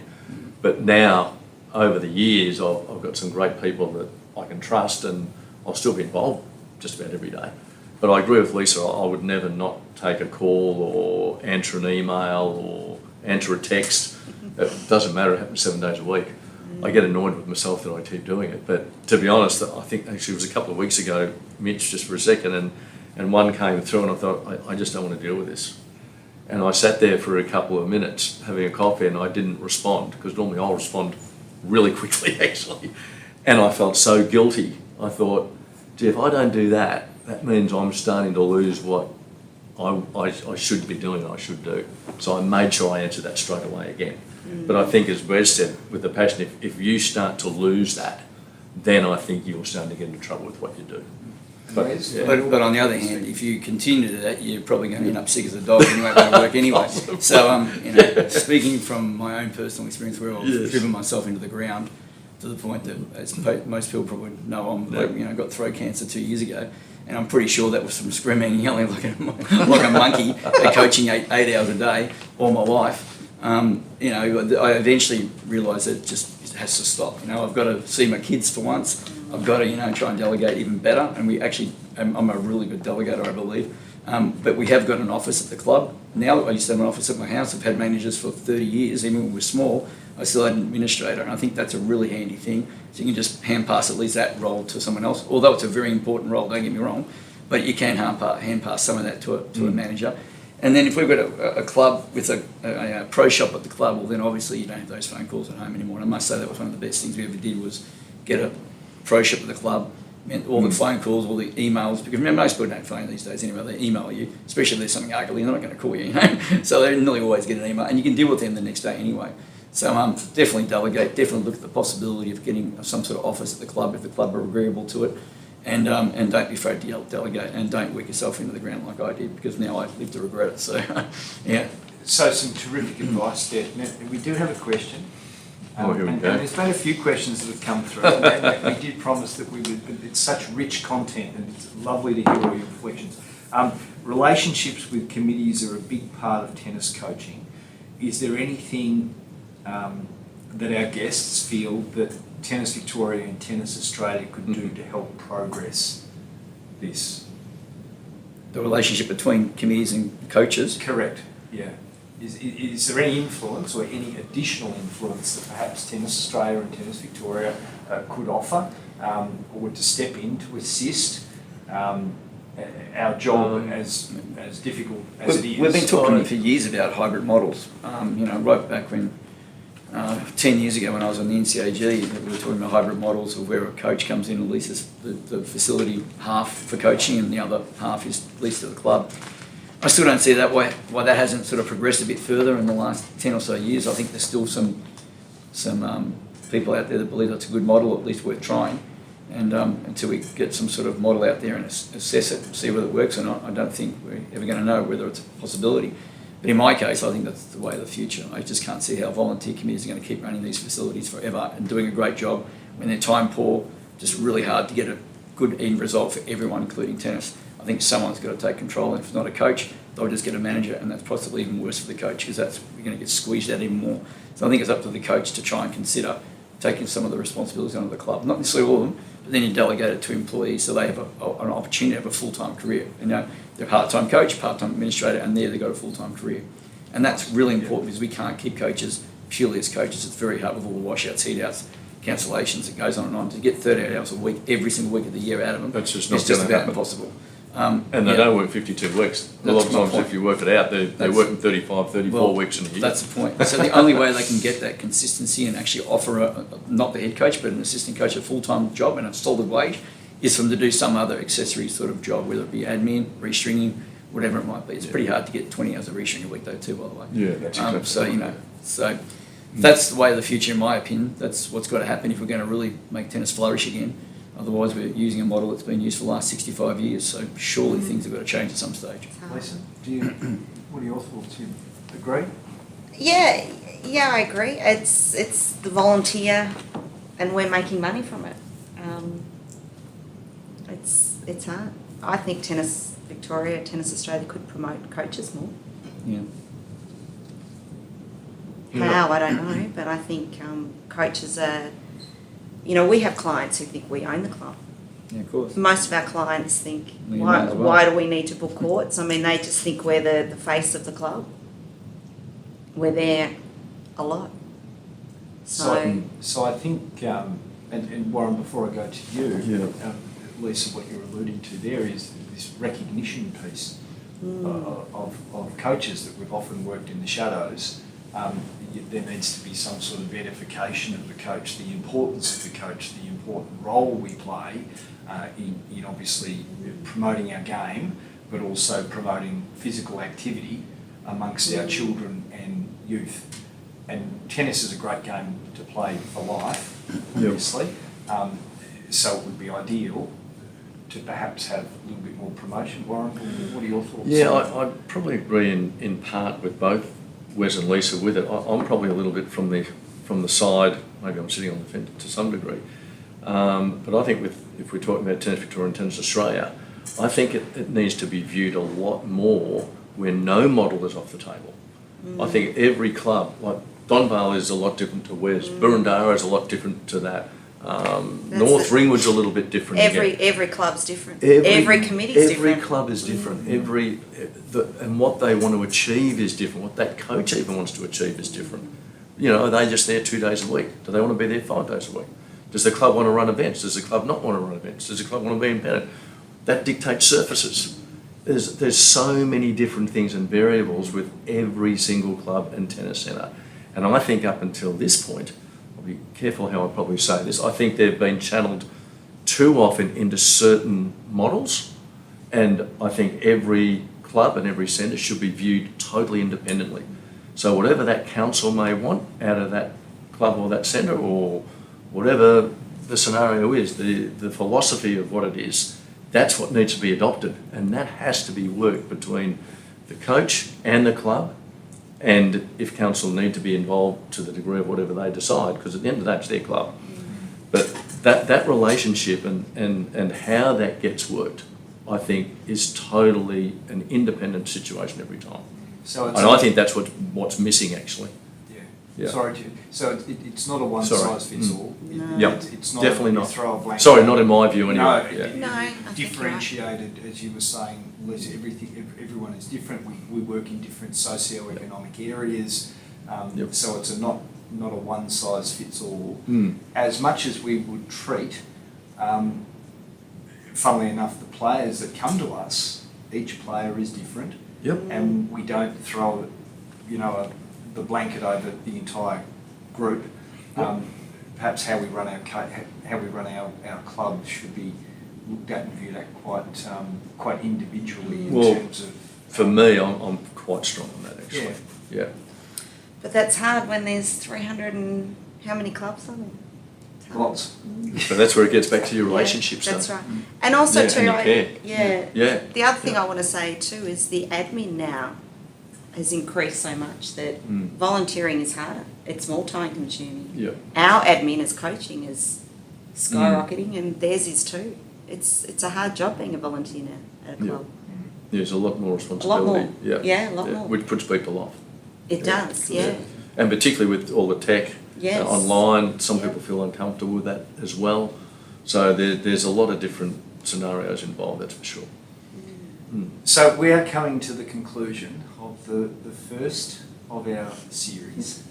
But now, over the years, I've got some great people that I can trust, and I'll still be involved just about every day. But I agree with Lisa. I would never not take a call or answer an email or answer a text. It doesn't matter. It happens 7 days a week. I get annoyed with myself that I keep doing it. But to be honest, I think actually it was a couple of weeks ago, Mitch, just for a second, and one came through and I thought, I just don't want to deal with this. And I sat there for a couple of minutes having a coffee and I didn't respond, because normally I'll respond really quickly actually. And I felt so guilty. I thought, gee, if I don't do that, that means I'm starting to lose what I should be doing, I should do. So I made sure I answered that straight away again. But I think, as Wes said, with the passion, if you start to lose that, then I think you'll start to get into trouble with what you do. Wes? Yeah. But on the other hand, if you continue to do that, you're probably going to end up sick as a dog and you won't go to work anyway. So, speaking from my own personal experience, where I've driven myself into the ground to the point that, as most people probably know, I'm got throat cancer 2 years ago, and I'm pretty sure that was from screaming and yelling like a monkey at coaching eight hours a day, or my wife. I eventually realised that it just has to stop. I've got to see my kids for once. I've got to, try and delegate even better. And I'm a really good delegator, I believe. But we have got an office at the club. Now I used to have an office at my house. I've had managers for 30 years, even when we were small. I still had an administrator, and I think that's a really handy thing. So you can just hand pass at least that role to someone else, although it's a very important role, don't get me wrong, but you can hand pass some of that to a manager. And then if we've got a club with a pro shop at the club, well then obviously you don't have those phone calls at home anymore. And I must say that was one of the best things we ever did, was get a pro shop at the club. Meant all the phone calls, all the emails, because remember, most people don't phone these days anyway, they email you, especially if there's something ugly, they're not going to call you, So they nearly always get an email, and you can deal with them the next day anyway. So definitely delegate, definitely look at the possibility of getting some sort of office at the club if the club are agreeable to it, and don't be afraid to delegate, and don't work yourself into the ground like I did, because now I live to regret it, so yeah. So some terrific advice there. Now, we do have a question. Here we and go. there's been a few questions that have come through. And we did promise that we would, it's such rich content and it's lovely to hear all your reflections. Relationships with committees are a big part of tennis coaching. Is there anything that our guests feel that Tennis Victoria and Tennis Australia could do to help progress this? The relationship between committees and coaches. Correct, yeah. Is there any influence or any additional influence that perhaps Tennis Australia and Tennis Victoria could offer, or to step in to assist our job as difficult as it is? We've been talking for years about hybrid models. Right back when 10 years ago when I was on the NCAG, we were talking about hybrid models of where a coach comes in and leases the facility half for coaching and the other half is leased to the club. I still don't see that why that hasn't sort of progressed a bit further in the last 10 or so years. I think there's still some people out there that believe that's a good model, or at least worth trying. And until we get some sort of model out there and assess it, see whether it works or not, I don't think we're ever going to know whether it's a possibility. But in my case, I think that's the way of the future. I just can't see how volunteer committees are going to keep running these facilities forever and doing a great job when they're time poor, just really hard to get a good end result for everyone, including tennis. I think someone's got to take control, and if it's not a coach, they'll just get a manager, and that's possibly even worse for the coach, because we're going to get squeezed out even more. So I think it's up to the coach to try and consider taking some of the responsibilities onto the club, not necessarily all of them, but then you delegate it to employees so they have an opportunity to have a full-time career. They're a part-time coach, part-time administrator, and there they've got a full-time career. And that's really important because we can't keep coaches purely as coaches. It's very hard with all the washouts, heat-outs, cancellations. It goes on and on. To get 38 hours a week, every single week of the year out of them, That's just not it's just gonna about happen. impossible. And they don't work 52 weeks. A lot of times, if you work it out, they're working 35, 34 weeks in a year. That's the point. So the only way they can get that consistency and actually offer not the head coach, but an assistant coach a full-time job and a solid wage is for them to do some other accessory sort of job, whether it be admin, restringing, whatever it might be. It's pretty hard to get 20 hours of restring a week though too, by the way. Yeah, that's exactly So, right. so that's the way of the future in my opinion. That's what's got to happen if we're going to really make tennis flourish again. Otherwise, we're using a model that's been used for the last 65 years, so surely things have got to change at some stage. Lisa, what are your thoughts? You agree? Yeah, I agree. It's the volunteer, and we're making money from it. It's hard. I think Tennis Victoria, Tennis Australia could promote coaches more. Yeah. How, I don't know, but I think coaches are, we have clients who think we own the club. Yeah, of course. Most of our clients think, Well, you might as well. why do we need to book courts? I mean, they just think we're the face of the club. We're there a lot. So I think, and Warren, before I go to you, Yeah. Lisa, what you're alluding to there is this recognition piece of coaches that we've often worked in the shadows. There needs to be some sort of edification of the coach, the importance of the coach, the important role we play in obviously promoting our game, but also promoting physical activity amongst our children and youth. And tennis is a great game to play for life, obviously. So it would be ideal to perhaps have a little bit more promotion. Warren, what are your thoughts? Yeah, I probably agree in part with both Wes and Lisa with it. I'm probably a little bit from the side, maybe I'm sitting on the fence to some degree. But I think if we're talking about Tennis Victoria and Tennis Australia, I think it needs to be viewed a lot more where no model is off the table. I think every club, like Donvale is a lot different to Wes, Burundara is a lot different to that. North Ringwood's a little bit different again. every club's different. Every committee's different. Every club is different. And what they want to achieve is different. What that coach even wants to achieve is different. Are they just there 2 days a week? Do they want to be there 5 days a week? Does the club want to run events? Does the club not want to run events? Does the club want to be independent? That dictates surfaces. There's so many different things and variables with every single club and tennis centre. And I think up until this point, I'll be careful how I probably say this, I think they've been channeled too often into certain models, and I think every club and every centre should be viewed totally independently. So whatever that council may want out of that club or that centre, or whatever the scenario is, the philosophy of what it is, that's what needs to be adopted, and that has to be worked between the coach and the club. And if council need to be involved to the degree of whatever they decide, because at the end of the day, it's their club. But that relationship and how that gets worked, I think, is totally an independent situation every time. So And I think that's what's missing, actually. Yeah. Sorry, so it's not a one size fits all. It's not definitely you not. throw a blanket. Sorry, not in my view anyway. No, I think Differentiated, as you were saying, Liz, everyone is different. We work in different socio-economic areas, so it's not a one size fits all. As much as we would treat, funnily enough, the players that come to us, each player is different, and we don't throw, the blanket over the entire group. Perhaps how we run our club should be looked at and viewed at quite individually in terms of. For me, I'm quite strong on that, actually. Yeah. But that's hard when there's 300 and how many clubs are there? It's hard. Lots. But that's where it gets back to your relationship stuff. That's right. And also Yeah, too, and you care. Yeah. The other thing I want to say too is the admin now has increased so much that volunteering is harder. It's more time consuming. Yeah. Our admin as coaching is skyrocketing and theirs is too. It's a hard job being a volunteer now at a club. There's a lot more responsibility. A lot more. Yeah, a lot more. Which puts people off. It does, yeah. And particularly with all the tech Yes. online, some people feel uncomfortable with that as well. So there's a lot of different scenarios involved, that's for sure. So we are coming to the conclusion of the first of our series.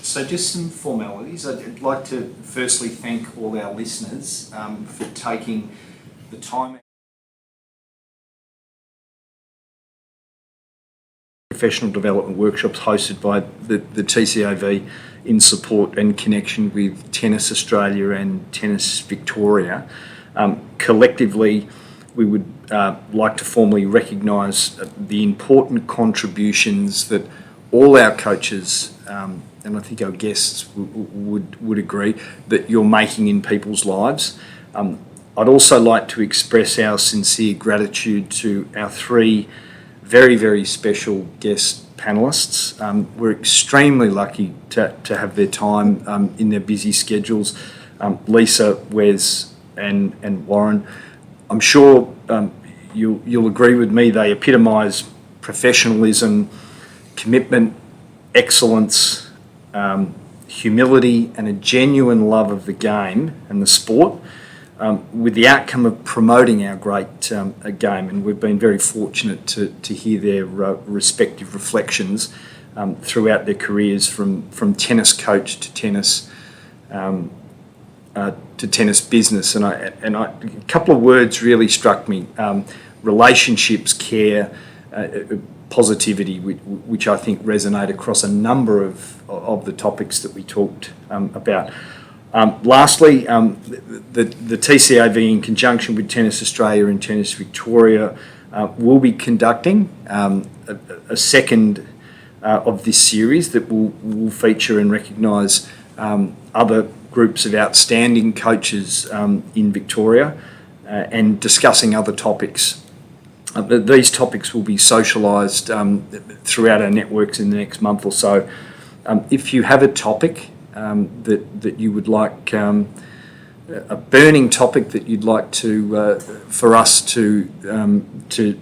So just some formalities. I'd like to firstly thank all our listeners for taking the time. Professional development workshops hosted by the TCAV in support and connection with Tennis Australia and Tennis Victoria. Collectively, we would like to formally recognise the important contributions that all our coaches, and I think our guests would agree, that you're making in people's lives. I'd also like to express our sincere gratitude to our three very, very special guest panellists. We're extremely lucky to have their time in their busy schedules. Lisa, Wes and Warren, I'm sure you'll agree with me, they epitomise professionalism, commitment, excellence, humility and a genuine love of the game and the sport, with the outcome of promoting our great game. And we've been very fortunate to hear their respective reflections throughout their careers, from tennis coach to tennis business. And a couple of words really struck me: relationships, care, positivity, which I think resonate across a number of the topics that we talked about. Lastly, the TCAV, in conjunction with Tennis Australia and Tennis Victoria, will be conducting a second of this series that will feature and recognise other groups of outstanding coaches in Victoria, and discussing other topics. These topics will be socialised throughout our networks in the next month or so. If you have a topic that you would like, a burning topic that you'd like to for us to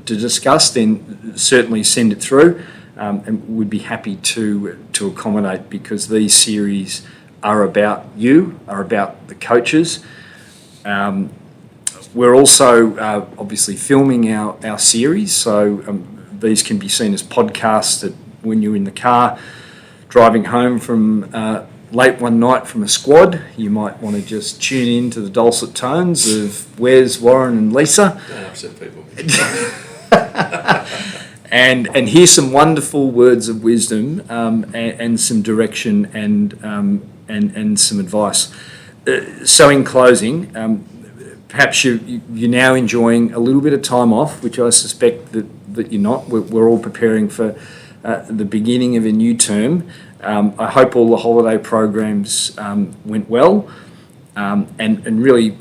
discuss, then certainly send it through, and we'd be happy to accommodate, because these series are about you, are about the coaches. We're also obviously filming our series, so these can be seen as podcasts that when you're in the car driving home from late one night from a squad, you might want to just tune in to the dulcet tones of Wes, Warren and Lisa. Don't upset people. and hear some wonderful words of wisdom and some direction and some advice. So in closing, perhaps you're now enjoying a little bit of time off, which I suspect that you're not. We're all preparing for the beginning of a new term. I hope all the holiday programs went well, and really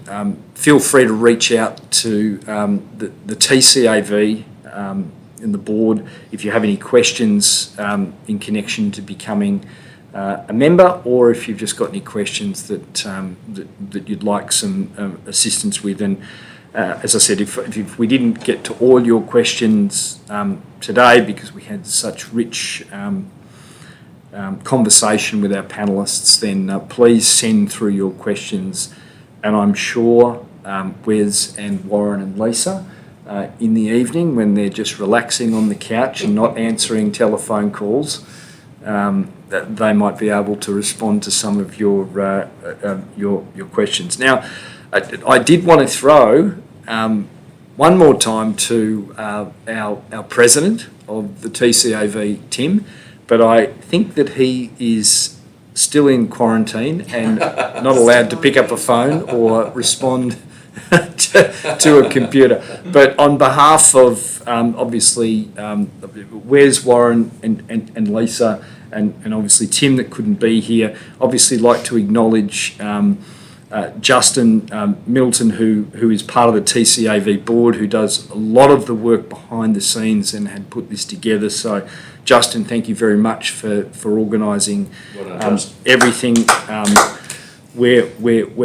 feel free to reach out to the TCAV and the board if you have any questions in connection to becoming a member, or if you've just got any questions that you'd like some assistance with. And as I said, if we didn't get to all your questions today, because we had such rich conversation with our panellists, then please send through your questions, and I'm sure Wes and Warren and Lisa, in the evening when they're just relaxing on the couch and not answering telephone calls, that they might be able to respond to some of your questions. Now, I did want to throw one more time to our president of the TCAV, Tim, but I think that he is still in quarantine and not allowed to pick up a phone or respond to a computer. But on behalf of obviously Wes, Warren and Lisa, and obviously Tim that couldn't be here, obviously like to acknowledge Justin Middleton, who is part of the TCAV board, who does a lot of the work behind the scenes and had put this together. So Justin, thank you very much for organising everything. Where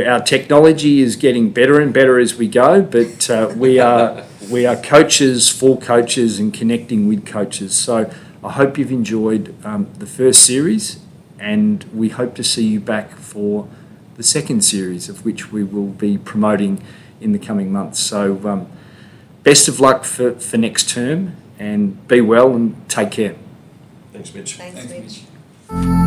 our technology is getting better and better as we go, but we are coaches for coaches and connecting with coaches. So I hope you've enjoyed the first series, and we hope to see you back for the second series, of which we will be promoting in the coming months. So best of luck for next term, and be well and take care. Thanks, Mitch. Thanks, Thanks, Mitch. Mitch.